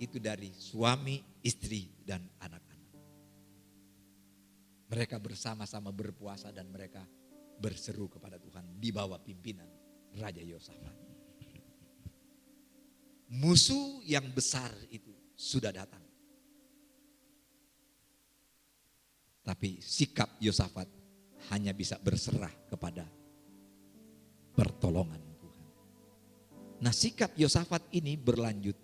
itu dari suami, istri, dan anak-anak. Mereka bersama-sama berpuasa dan mereka berseru kepada Tuhan di bawah pimpinan Raja Yosafat. Musuh yang besar itu sudah datang. Tapi sikap Yosafat hanya bisa berserah kepada pertolongan Tuhan. Nah, sikap Yosafat ini berlanjut.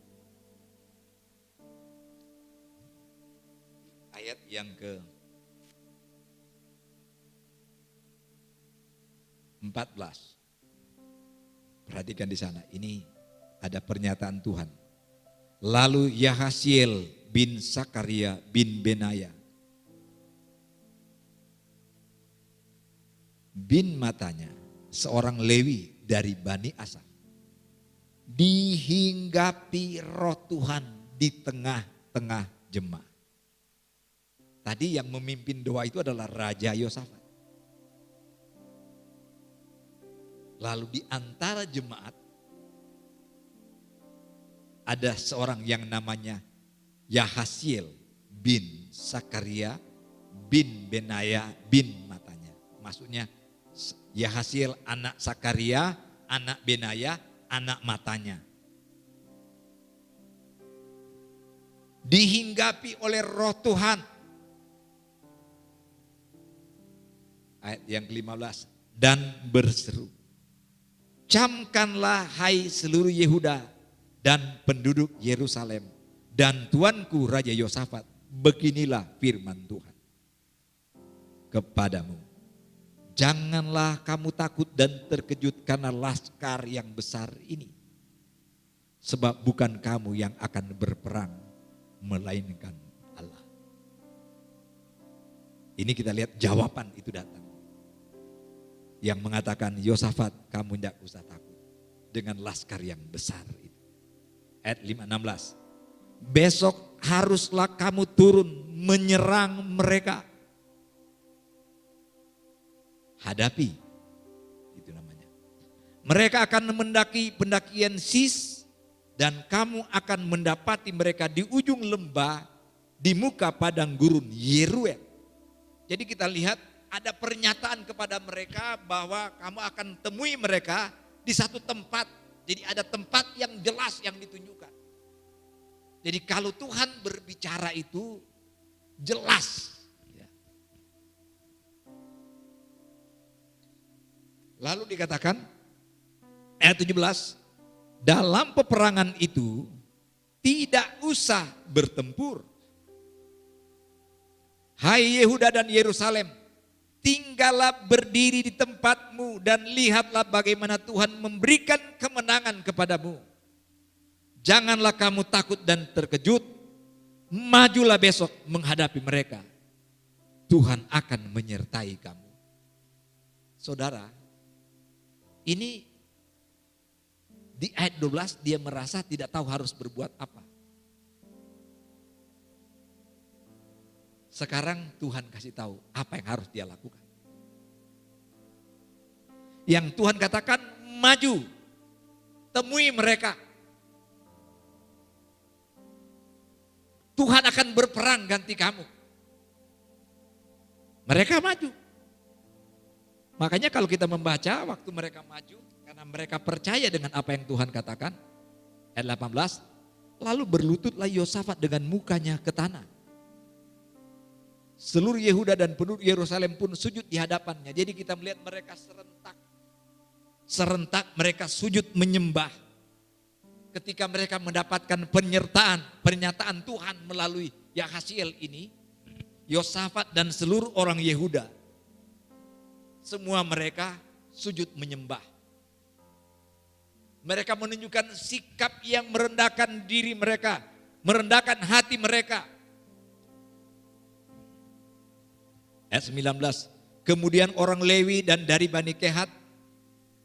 Ayat yang ke-14. Perhatikan di sana, ini ada pernyataan Tuhan. Lalu Yahasiel bin Sakaria bin Benaya bin Matanya, seorang Lewi dari Bani Asaf, dihinggapi roh Tuhan di tengah-tengah jemaat. Tadi yang memimpin doa itu adalah Raja Yosafat. Lalu di antara jemaat ada seorang yang namanya Yahasiel bin Sakaria bin Benaya bin Matanya. Maksudnya Yahasiel anak Sakaria, anak Benaya, anak Matanya. Dihinggapi oleh roh Tuhan. Ayat yang ke-15. Dan berseru, camkanlah hai seluruh Yehuda dan penduduk Yerusalem dan tuanku Raja Yosafat, beginilah firman Tuhan kepadamu. Janganlah kamu takut dan terkejut karena laskar yang besar ini. Sebab bukan kamu yang akan berperang, melainkan Allah. Ini kita lihat jawaban itu datang. Yang mengatakan, Yosafat, kamu tidak usah takut dengan laskar yang besar itu. Ayat 5:16. Besok haruslah kamu turun menyerang mereka. Hadapi, itu namanya. Mereka akan mendaki pendakian Sis dan kamu akan mendapati mereka di ujung lembah di muka padang gurun Yeruel. Jadi kita lihat ada pernyataan kepada mereka bahwa kamu akan temui mereka di satu tempat. Jadi ada tempat yang jelas yang ditunjukkan. Jadi kalau Tuhan berbicara itu jelas. Lalu dikatakan ayat 17, dalam peperangan itu tidak usah bertempur. Hai Yehuda dan Yerusalem, tinggallah berdiri di tempatmu dan lihatlah bagaimana Tuhan memberikan kemenangan kepadamu. Janganlah kamu takut dan terkejut, majulah besok menghadapi mereka. Tuhan akan menyertai kamu. Saudara, ini di ayat 12 dia merasa tidak tahu harus berbuat apa. Sekarang Tuhan kasih tahu apa yang harus dia lakukan. Yang Tuhan katakan, maju, temui mereka. Tuhan akan berperang ganti kamu. Mereka maju. Makanya kalau kita membaca waktu mereka maju, karena mereka percaya dengan apa yang Tuhan katakan. Ayat 18, lalu berlututlah Yosafat dengan mukanya ke tanah. Seluruh Yehuda dan penduduk Yerusalem pun sujud di hadapannya. Jadi kita melihat mereka serentak mereka sujud menyembah. Ketika mereka mendapatkan pernyataan Tuhan melalui Yahasiel ini, Yosafat dan seluruh orang Yehuda, semua mereka sujud menyembah. Mereka menunjukkan sikap yang merendahkan diri mereka, merendahkan hati mereka. Ayat 19, kemudian orang Lewi dan dari Bani Kehat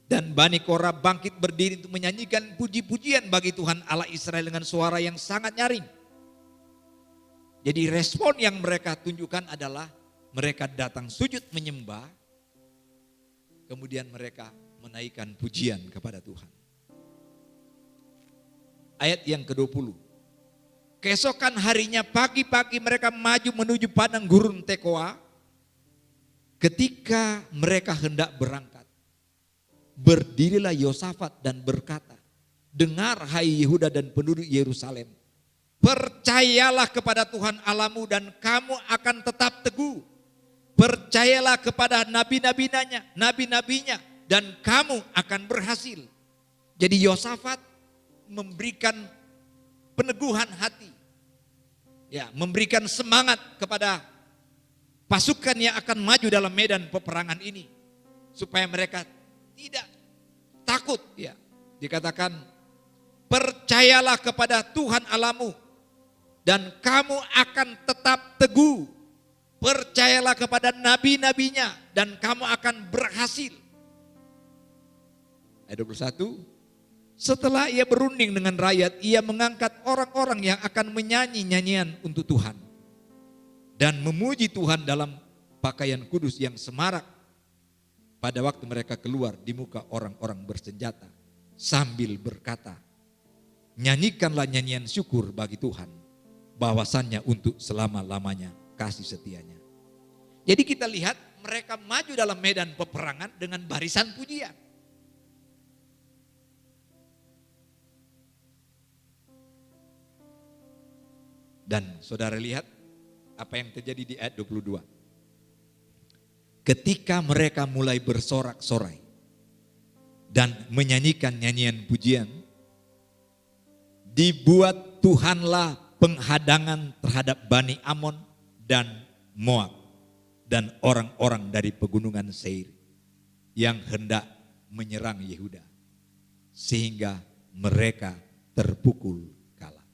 Dan Bani Korah bangkit berdiri untuk menyanyikan puji-pujian bagi Tuhan Allah Israel dengan suara yang sangat nyaring. Jadi respon yang mereka tunjukkan adalah mereka datang sujud menyembah, kemudian mereka menaikkan pujian kepada Tuhan. Ayat yang ke-20. Keesokan harinya pagi-pagi mereka maju menuju padang gurun Tekoa. Ketika mereka hendak berangkat, berdirilah Yosafat dan berkata, dengar hai Yehuda dan penduduk Yerusalem, percayalah kepada Tuhan Allahmu dan kamu akan tetap teguh. Percayalah kepada nabi-nabinya dan kamu akan berhasil. Jadi Yosafat memberikan peneguhan hati, ya, memberikan semangat kepada pasukan yang akan maju dalam medan peperangan ini, supaya mereka tidak takut. Ya, dikatakan percayalah kepada Tuhan Allahmu dan kamu akan tetap teguh. Percayalah kepada nabi-nabinya dan kamu akan berhasil. Ayat 21. Setelah ia berunding dengan rakyat, ia mengangkat orang-orang yang akan menyanyi nyanyian untuk Tuhan dan memuji Tuhan dalam pakaian kudus yang semarak pada waktu mereka keluar di muka orang-orang bersenjata sambil berkata, nyanyikanlah nyanyian syukur bagi Tuhan, bahwasannya untuk selama-lamanya kasih setianya. Jadi kita lihat mereka maju dalam medan peperangan dengan barisan pujian. Dan saudara lihat apa yang terjadi di ayat 22. Ketika mereka mulai bersorak-sorai dan menyanyikan nyanyian pujian, dibuat Tuhanlah penghadangan terhadap Bani Amon dan Moab dan orang-orang dari pegunungan Seir yang hendak menyerang Yehuda, sehingga mereka terpukul kalah.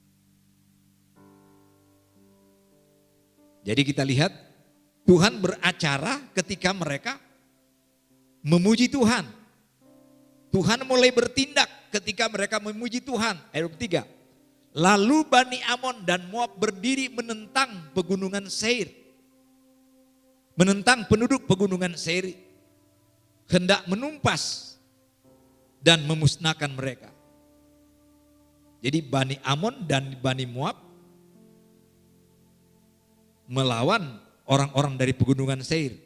Jadi kita lihat Tuhan beracara ketika mereka memuji Tuhan. Tuhan mulai bertindak ketika mereka memuji Tuhan. Ayat 3. Lalu Bani Amon dan Moab berdiri menentang pegunungan Seir. Menentang penduduk pegunungan Seir. Hendak menumpas dan memusnahkan mereka. Jadi Bani Amon dan Bani Moab melawan orang-orang dari pegunungan Seir.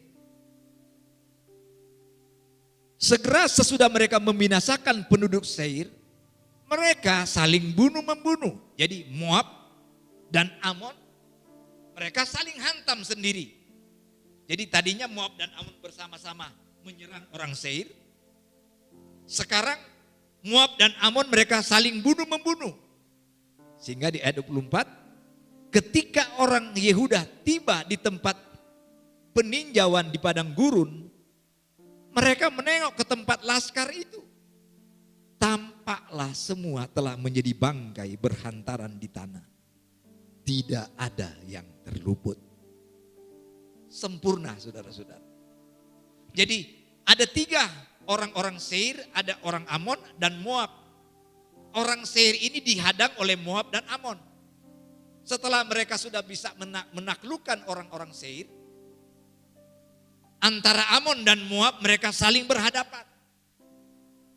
Segera sesudah mereka membinasakan penduduk Seir, mereka saling bunuh-membunuh. Jadi Moab dan Amon, mereka saling hantam sendiri. Jadi tadinya Moab dan Amon bersama-sama menyerang orang Seir. Sekarang Moab dan Amon mereka saling bunuh-membunuh. Sehingga di ayat 24, ketika orang Yehuda tiba di tempat peninjauan di padang gurun, mereka menengok ke tempat laskar itu. Tampaklah semua telah menjadi bangkai berhantaran di tanah. Tidak ada yang terluput. Sempurna saudara-saudara. Jadi ada 3 orang-orang Seir, ada orang Amon dan Moab. Orang Seir ini dihadang oleh Moab dan Amon. Setelah mereka sudah bisa menaklukkan orang-orang Seir, antara Amon dan Moab mereka saling berhadapan.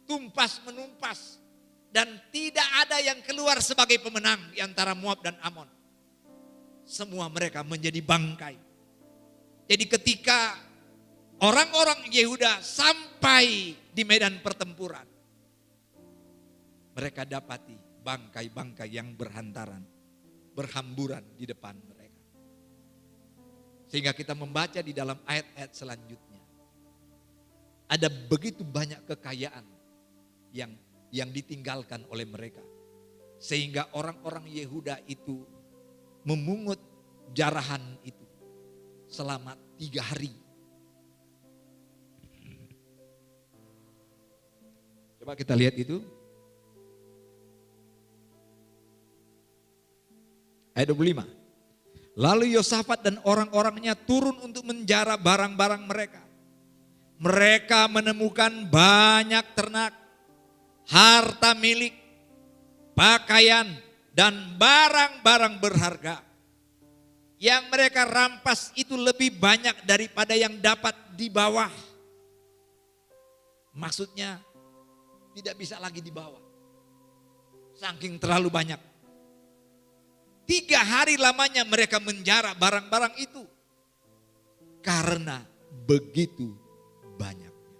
Tumpas menumpas. Dan tidak ada yang keluar sebagai pemenang di antara Moab dan Amon. Semua mereka menjadi bangkai. Jadi ketika orang-orang Yehuda sampai di medan pertempuran, mereka dapati bangkai-bangkai yang berhamburan di depan mereka. Sehingga kita membaca di dalam ayat-ayat selanjutnya, ada begitu banyak kekayaan yang ditinggalkan oleh mereka. Sehingga orang-orang Yehuda itu memungut jarahan itu selama 3 hari. Coba kita lihat itu. Ayat 25. Lalu Yosafat dan orang-orangnya turun untuk menjara barang-barang mereka. mereka menemukan banyak ternak, harta milik, pakaian, dan barang-barang berharga. Yang mereka rampas itu lebih banyak daripada yang dapat dibawa. Maksudnya tidak bisa lagi dibawa. Saking terlalu banyak. 3 hari lamanya mereka menjara barang-barang itu. Karena begitu banyaknya.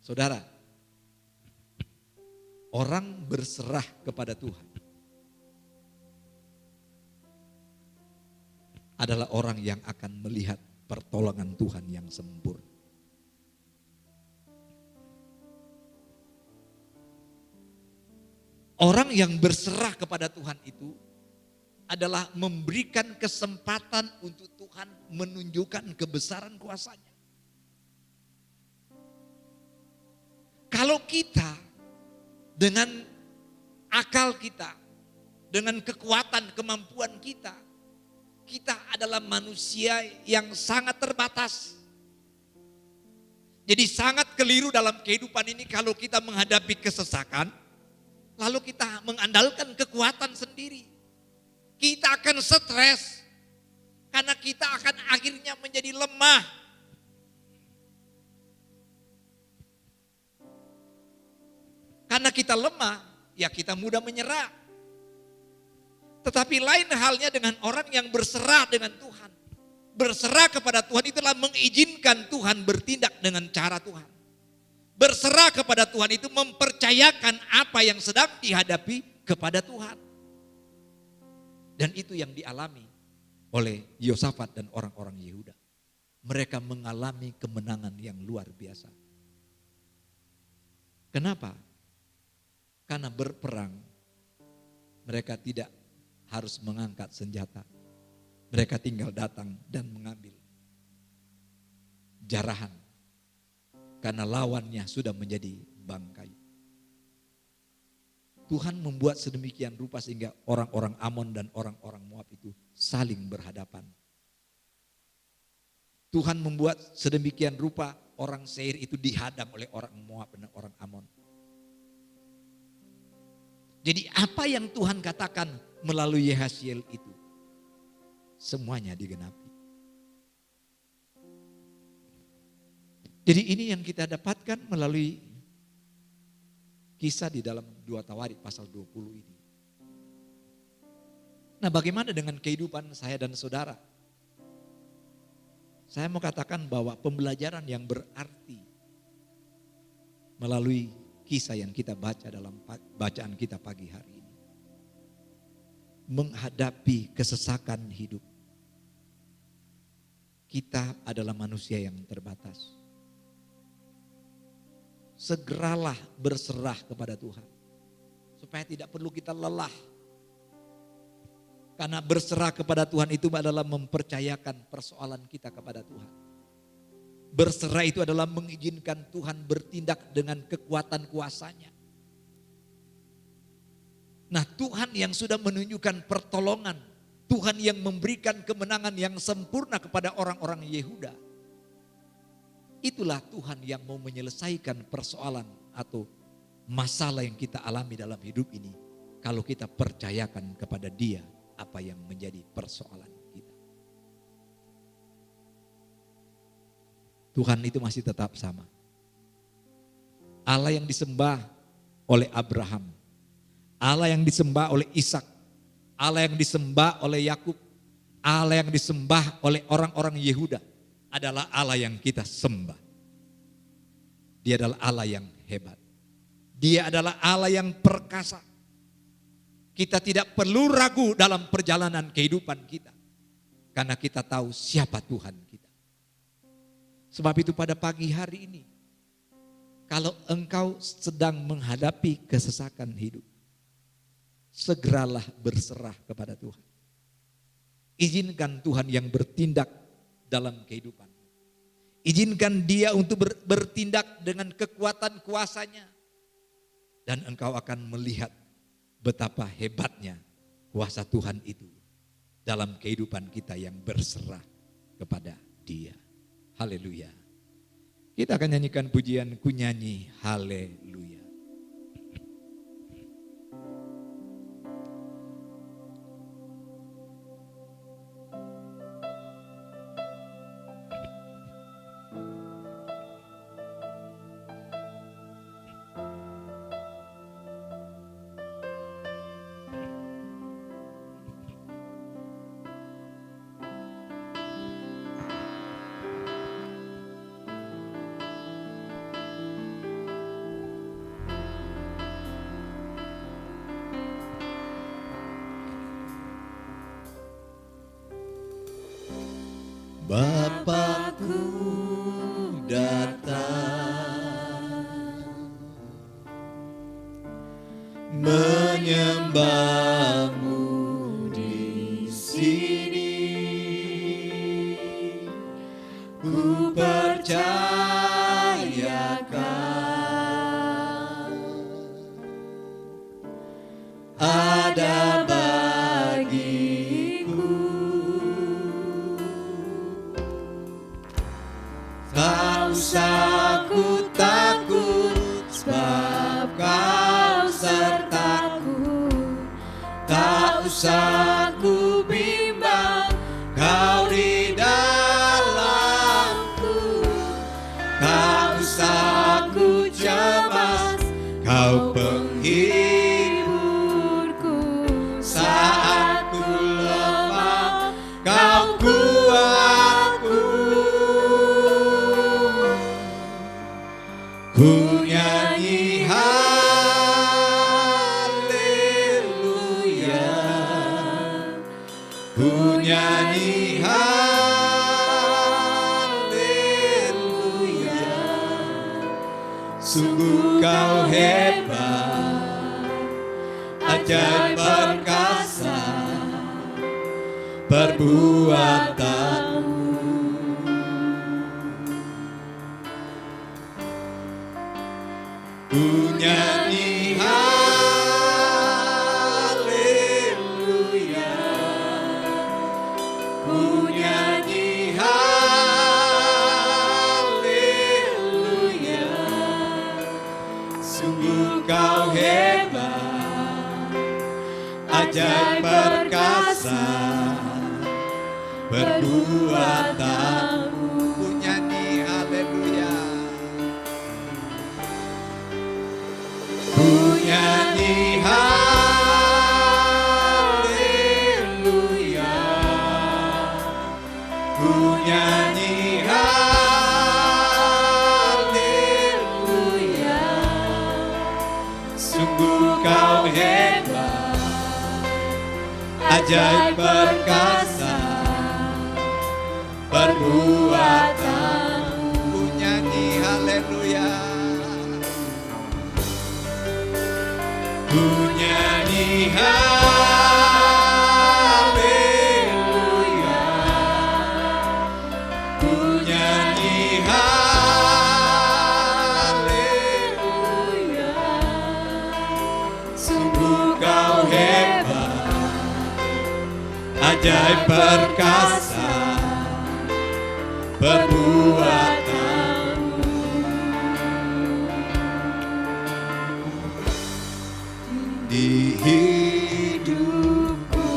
Saudara, orang berserah kepada Tuhan adalah orang yang akan melihat pertolongan Tuhan yang sempurna. Orang yang berserah kepada Tuhan itu adalah memberikan kesempatan untuk Tuhan menunjukkan kebesaran kuasa-Nya. Kalau kita dengan akal kita, dengan kekuatan kemampuan kita, kita adalah manusia yang sangat terbatas. Jadi sangat keliru dalam kehidupan ini kalau kita menghadapi kesesakan, lalu kita mengandalkan kekuatan sendiri. Kita akan stres karena kita akan akhirnya menjadi lemah. Karena kita lemah, ya kita mudah menyerah. Tetapi lain halnya dengan orang yang berserah dengan Tuhan. Berserah kepada Tuhan itulah mengizinkan Tuhan bertindak dengan cara Tuhan. Berserah kepada Tuhan itu mempercayakan apa yang sedang dihadapi kepada Tuhan. Dan itu yang dialami oleh Yosafat dan orang-orang Yehuda. Mereka mengalami kemenangan yang luar biasa. Kenapa? Karena berperang mereka tidak harus mengangkat senjata. Mereka tinggal datang dan mengambil jarahan. Karena lawannya sudah menjadi bangkai. Tuhan membuat sedemikian rupa sehingga orang-orang Amon dan orang-orang Moab itu saling berhadapan. Tuhan membuat sedemikian rupa orang Seir itu dihadang oleh orang Moab dan orang Amon. Jadi apa yang Tuhan katakan melalui Yehasiel itu, semuanya digenapi. Jadi ini yang kita dapatkan melalui kisah di dalam 2 Tawarik pasal 20 ini. Nah, bagaimana dengan kehidupan saya dan saudara? Saya mau katakan bahwa pembelajaran yang berarti melalui kisah yang kita baca dalam bacaan kita pagi hari ini. Menghadapi kesesakan hidup. Kita adalah manusia yang terbatas. Segeralah berserah kepada Tuhan. Supaya tidak perlu kita lelah. Karena berserah kepada Tuhan itu adalah mempercayakan persoalan kita kepada Tuhan. Berserah itu adalah mengizinkan Tuhan bertindak dengan kekuatan kuasa-Nya. Nah, Tuhan yang sudah menunjukkan pertolongan, Tuhan yang memberikan kemenangan yang sempurna kepada orang-orang Yehuda. Itulah Tuhan yang mau menyelesaikan persoalan atau masalah yang kita alami dalam hidup ini. Kalau kita percayakan kepada Dia apa yang menjadi persoalan kita. Tuhan itu masih tetap sama. Allah yang disembah oleh Abraham, Allah yang disembah oleh Ishak, Allah yang disembah oleh Yakub, Allah yang disembah oleh orang-orang Yehuda adalah Allah yang kita sembah. Dia adalah Allah yang hebat. Dia adalah Allah yang perkasa. Kita tidak perlu ragu dalam perjalanan kehidupan kita. Karena kita tahu siapa Tuhan kita. Sebab itu pada pagi hari ini, kalau engkau sedang menghadapi kesesakan hidup, segeralah berserah kepada Tuhan. Izinkan Tuhan yang bertindak dalam kehidupan. Izinkan Dia untuk bertindak dengan kekuatan kuasa-Nya. Dan engkau akan melihat betapa hebatnya kuasa Tuhan itu dalam kehidupan kita yang berserah kepada Dia. Haleluya. Kita akan nyanyikan pujian Ku Nyanyi Haleluya. Bapakku datang menyembahmu di sini, ku percayakan ada aku takut sebab kau sertaku, tak usah ku bimbang, kau di dalamku, tak usah ku cemas, kau penghiburku saat ku lemah, kau kuatku. Ku nyanyi haleluya, ku nyanyi haleluya, sungguh kau hebat, ajaib perkasa perbuatanmu. Ku nyanyi haleluya, ku nyanyi haleluya, sungguh kau hebat, ajaib perkasa perbuatanmu. Ku nyanyi haleluya, ku nyanyi haleluya, ku nyanyi haleluya, sungguh kau hebat, ajaib perkasa perbuatanmu. Ku nyanyi haleluya, ku nyanyi haleluya, ku nyanyi haleluya, sungguh kau hebat, ajaib perkasa perbuatanmu. Di hidupku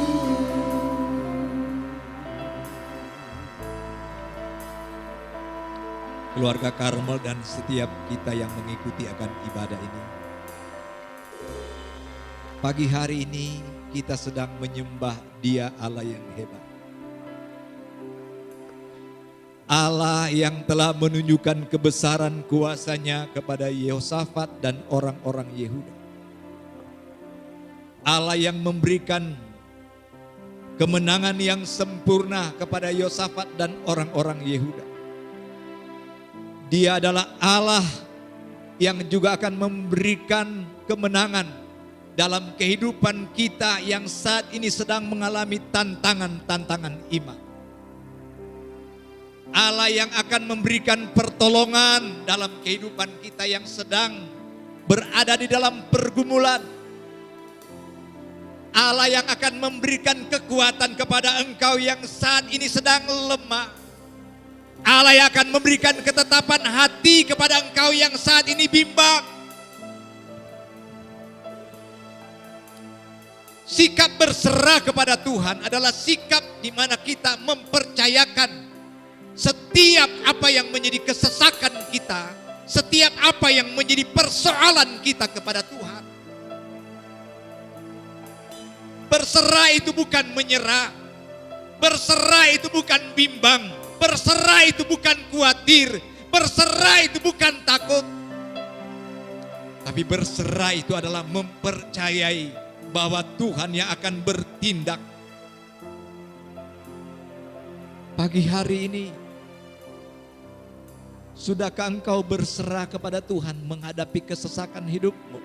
keluarga Karmel dan setiap kita yang mengikuti akan ibadah ini, pagi hari ini kita sedang menyembah Dia Allah yang hebat, Allah yang telah menunjukkan kebesaran kuasa-Nya kepada Yehosafat dan orang-orang Yehuda, Allah yang memberikan kemenangan yang sempurna kepada Yehosafat dan orang-orang Yehuda. Dia adalah Allah yang juga akan memberikan kemenangan dalam kehidupan kita yang saat ini sedang mengalami tantangan-tantangan iman. Allah yang akan memberikan pertolongan dalam kehidupan kita yang sedang berada di dalam pergumulan. Allah yang akan memberikan kekuatan kepada engkau yang saat ini sedang lemah. Allah yang akan memberikan ketetapan hati kepada engkau yang saat ini bimbang. Sikap berserah kepada Tuhan adalah sikap di mana kita mempercayakan setiap apa yang menjadi kesesakan kita, setiap apa yang menjadi persoalan kita kepada Tuhan. Berserah itu bukan menyerah, berserah itu bukan bimbang, berserah itu bukan khawatir, berserah itu bukan takut. Tapi berserah itu adalah mempercayai bahwa Tuhan yang akan bertindak. Pagi hari ini, sudahkah engkau berserah kepada Tuhan menghadapi kesesakan hidupmu?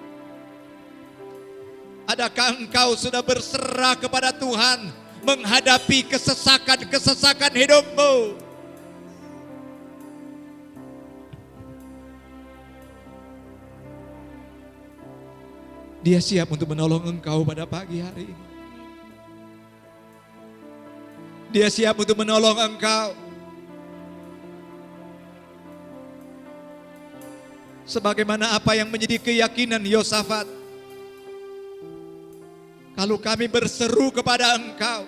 Adakah engkau sudah berserah kepada Tuhan menghadapi kesesakan hidupmu? Dia siap untuk menolong engkau pada pagi hari ini. Dia siap untuk menolong engkau. Sebagaimana apa yang menjadi keyakinan Yosafat. Kalau kami berseru kepada engkau,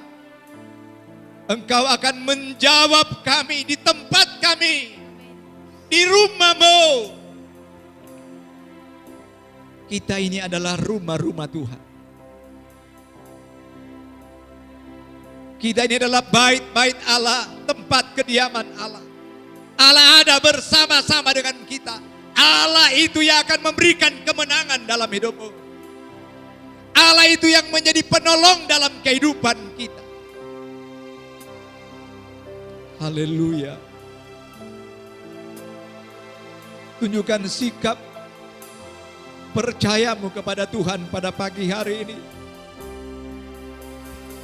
engkau akan menjawab kami di tempat kami, di rumahmu. Kita ini adalah rumah-rumah Tuhan. Kita ini adalah bait-bait Allah, tempat kediaman Allah. Allah ada bersama-sama dengan kita. Allah itu yang akan memberikan kemenangan dalam hidupmu. Allah itu yang menjadi penolong dalam kehidupan kita. Haleluya. Tunjukkan sikap percayamu kepada Tuhan pada pagi hari ini.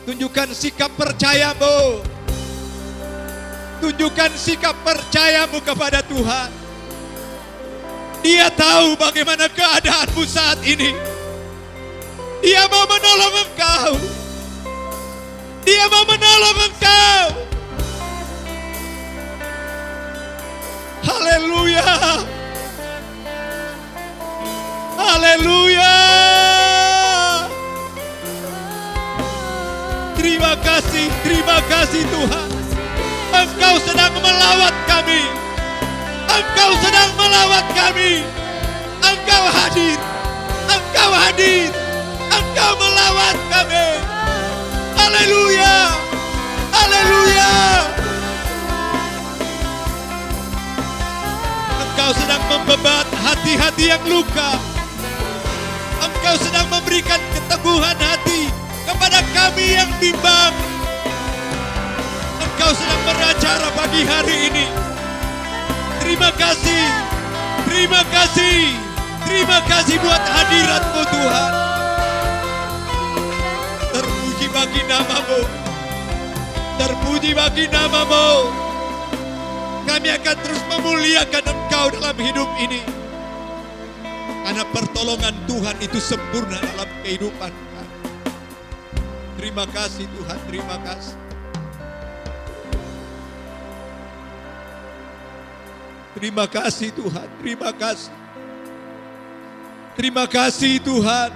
Tunjukkan sikap percayamu. Tunjukkan sikap percayamu kepada Tuhan. Dia tahu bagaimana keadaanmu saat ini. Dia mau menolong engkau. Dia mau menolong engkau. Haleluya. Haleluya. Terima kasih Tuhan. Engkau sedang melawat kami. Engkau sedang melawat kami. Engkau hadir. Engkau hadir. Engkau melawat kami. Haleluya. Haleluya. Engkau sedang membebat hati-hati yang luka. Engkau sedang memberikan keteguhan hati kepada kami yang bimbang. Engkau sedang beracara pagi hari ini. Terima kasih. Terima kasih. Terima kasih buat hadirat-Mu Tuhan. Terpuji bagi nama-Mu. Terpuji bagi nama-Mu. Kami akan terus memuliakan Engkau dalam hidup ini. Karena pertolongan Tuhan itu sempurna dalam kehidupan kami. Terima kasih Tuhan, terima kasih. Terima kasih Tuhan, terima kasih. Terima kasih Tuhan.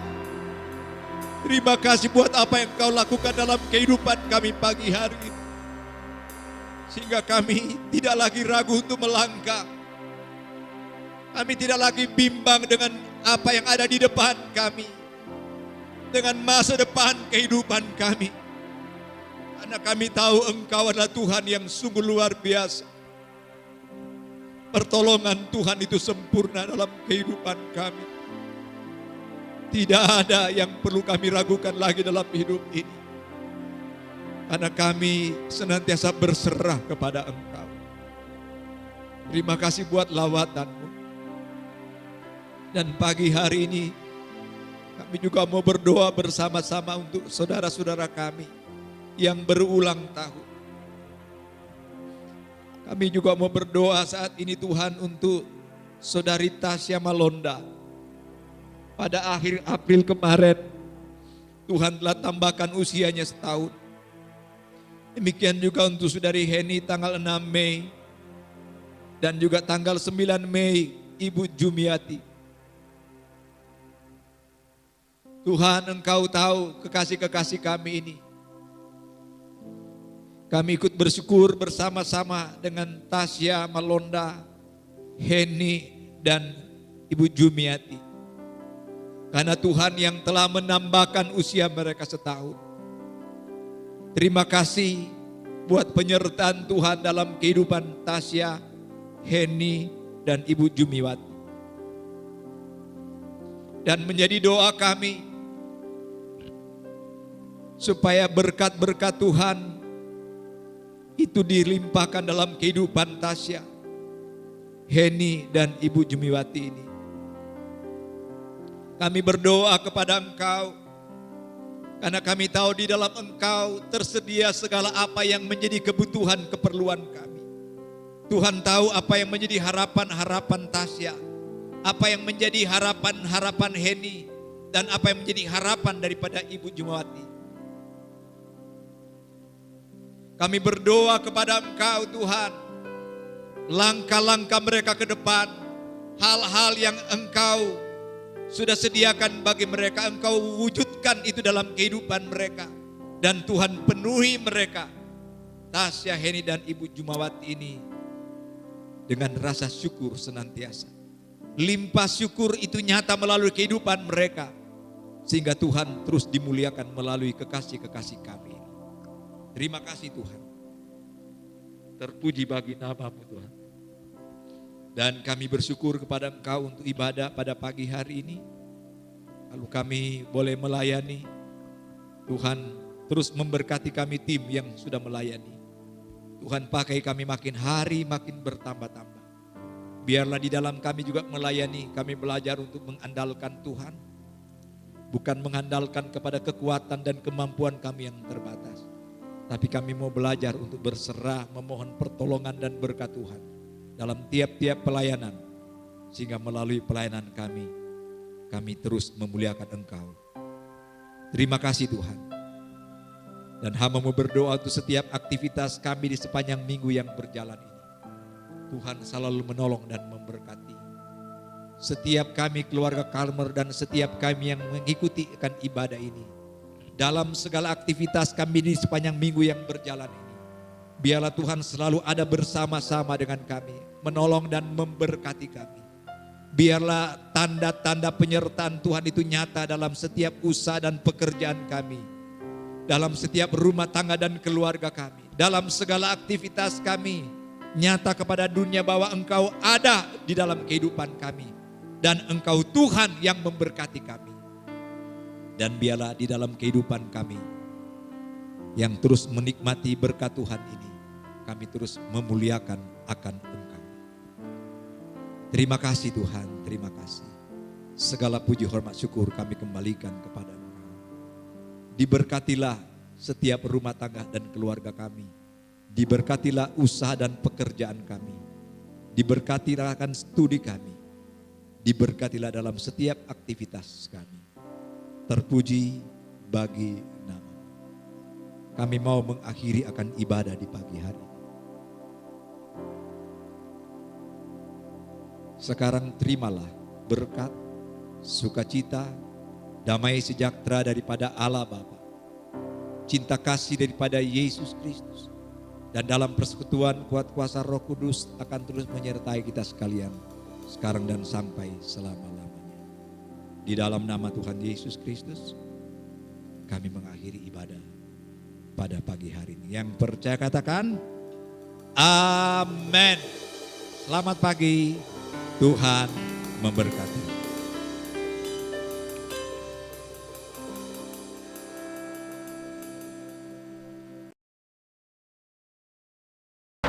Terima kasih buat apa yang Kau lakukan dalam kehidupan kami pagi hari ini. Sehingga kami tidak lagi ragu untuk melangkah. Kami tidak lagi bimbang dengan apa yang ada di depan kami. Dengan masa depan kehidupan kami. Karena kami tahu Engkau adalah Tuhan yang sungguh luar biasa. Pertolongan Tuhan itu sempurna dalam kehidupan kami. Tidak ada yang perlu kami ragukan lagi dalam hidup ini. Karena kami senantiasa berserah kepada Engkau. Terima kasih buat lawatan-Mu. Dan pagi hari ini kami juga mau berdoa bersama-sama untuk saudara-saudara kami yang berulang tahun. Kami juga mau berdoa saat ini Tuhan untuk saudari Tasya Malonda. Pada akhir April kemarin Tuhan telah tambahkan usianya setahun. Demikian juga untuk saudari Heni tanggal 6 Mei Dan juga tanggal 9 Mei Ibu Jumiati. Tuhan, Engkau tahu kekasih-kekasih kami ini. Kami ikut bersyukur bersama-sama dengan Tasya, Malonda, Heni, dan Ibu Jumiati. Karena Tuhan yang telah menambahkan usia mereka setahun. Terima kasih buat penyertaan Tuhan dalam kehidupan Tasya, Heni, dan Ibu Jumiwati. Dan menjadi doa kami supaya berkat-berkat Tuhan itu dilimpahkan dalam kehidupan Tasya, Heni, dan Ibu Jumiwati ini. Kami berdoa kepada Engkau, karena kami tahu di dalam Engkau tersedia segala apa yang menjadi kebutuhan keperluan kami. Tuhan tahu apa yang menjadi harapan-harapan Tasya, apa yang menjadi harapan-harapan Heni, dan apa yang menjadi harapan daripada Ibu Jumiwati. Kami berdoa kepada Engkau Tuhan, langkah-langkah mereka ke depan, hal-hal yang Engkau sudah sediakan bagi mereka, Engkau wujudkan itu dalam kehidupan mereka. Dan Tuhan penuhi mereka, Tasya, Heni, dan Ibu Jumiwati ini dengan rasa syukur senantiasa. Limpah syukur itu nyata melalui kehidupan mereka, sehingga Tuhan terus dimuliakan melalui kekasih-kekasih kami. Terima kasih Tuhan. Terpuji bagi nama-Mu Tuhan. Dan kami bersyukur kepada Engkau untuk ibadah pada pagi hari ini. Lalu kami boleh melayani. Tuhan terus memberkati kami tim yang sudah melayani. Tuhan pakai kami makin hari makin bertambah-tambah. Biarlah di dalam kami juga melayani, kami belajar untuk mengandalkan Tuhan. Bukan mengandalkan kepada kekuatan dan kemampuan kami yang terbatas. Tapi kami mau belajar untuk berserah, memohon pertolongan dan berkat Tuhan dalam tiap-tiap pelayanan. Sehingga melalui pelayanan kami terus memuliakan Engkau. Terima kasih Tuhan. Dan hamba-Mu berdoa untuk setiap aktivitas kami di sepanjang minggu yang berjalan ini. Tuhan selalu menolong dan memberkati. Setiap kami keluarga Karmel dan setiap kami yang mengikuti akan ibadah ini. Dalam segala aktivitas kami di sepanjang minggu yang berjalan ini. Biarlah Tuhan selalu ada bersama-sama dengan kami. Menolong dan memberkati kami. Biarlah tanda-tanda penyertaan Tuhan itu nyata dalam setiap usaha dan pekerjaan kami. Dalam setiap rumah tangga dan keluarga kami. Dalam segala aktivitas kami. Nyata kepada dunia bahwa Engkau ada di dalam kehidupan kami. Dan Engkau Tuhan yang memberkati kami. Dan biarlah di dalam kehidupan kami yang terus menikmati berkat Tuhan ini, kami terus memuliakan akan Engkau. Terima kasih Tuhan, terima kasih. Segala puji hormat syukur kami kembalikan kepada Engkau. Diberkatilah setiap rumah tangga dan keluarga kami. Diberkatilah usaha dan pekerjaan kami. Diberkatilah akan studi kami. Diberkatilah dalam setiap aktivitas kami. Terpuji bagi nama. Kami mau mengakhiri akan ibadah di pagi hari. Sekarang terimalah berkat, sukacita, damai sejahtera daripada Allah Bapa, cinta kasih daripada Yesus Kristus, dan dalam persekutuan kuat kuasa Roh Kudus akan terus menyertai kita sekalian, sekarang dan sampai selama-lamanya. Di dalam nama Tuhan Yesus Kristus, kami mengakhiri ibadah pada pagi hari ini. Yang percaya katakan, amin. Selamat pagi, Tuhan memberkati.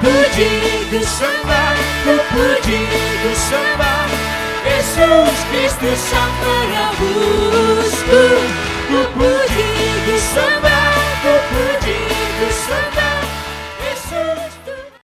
Puji ku sembah, ku puji ku sembah Yesus Kristus Sang Penebusku.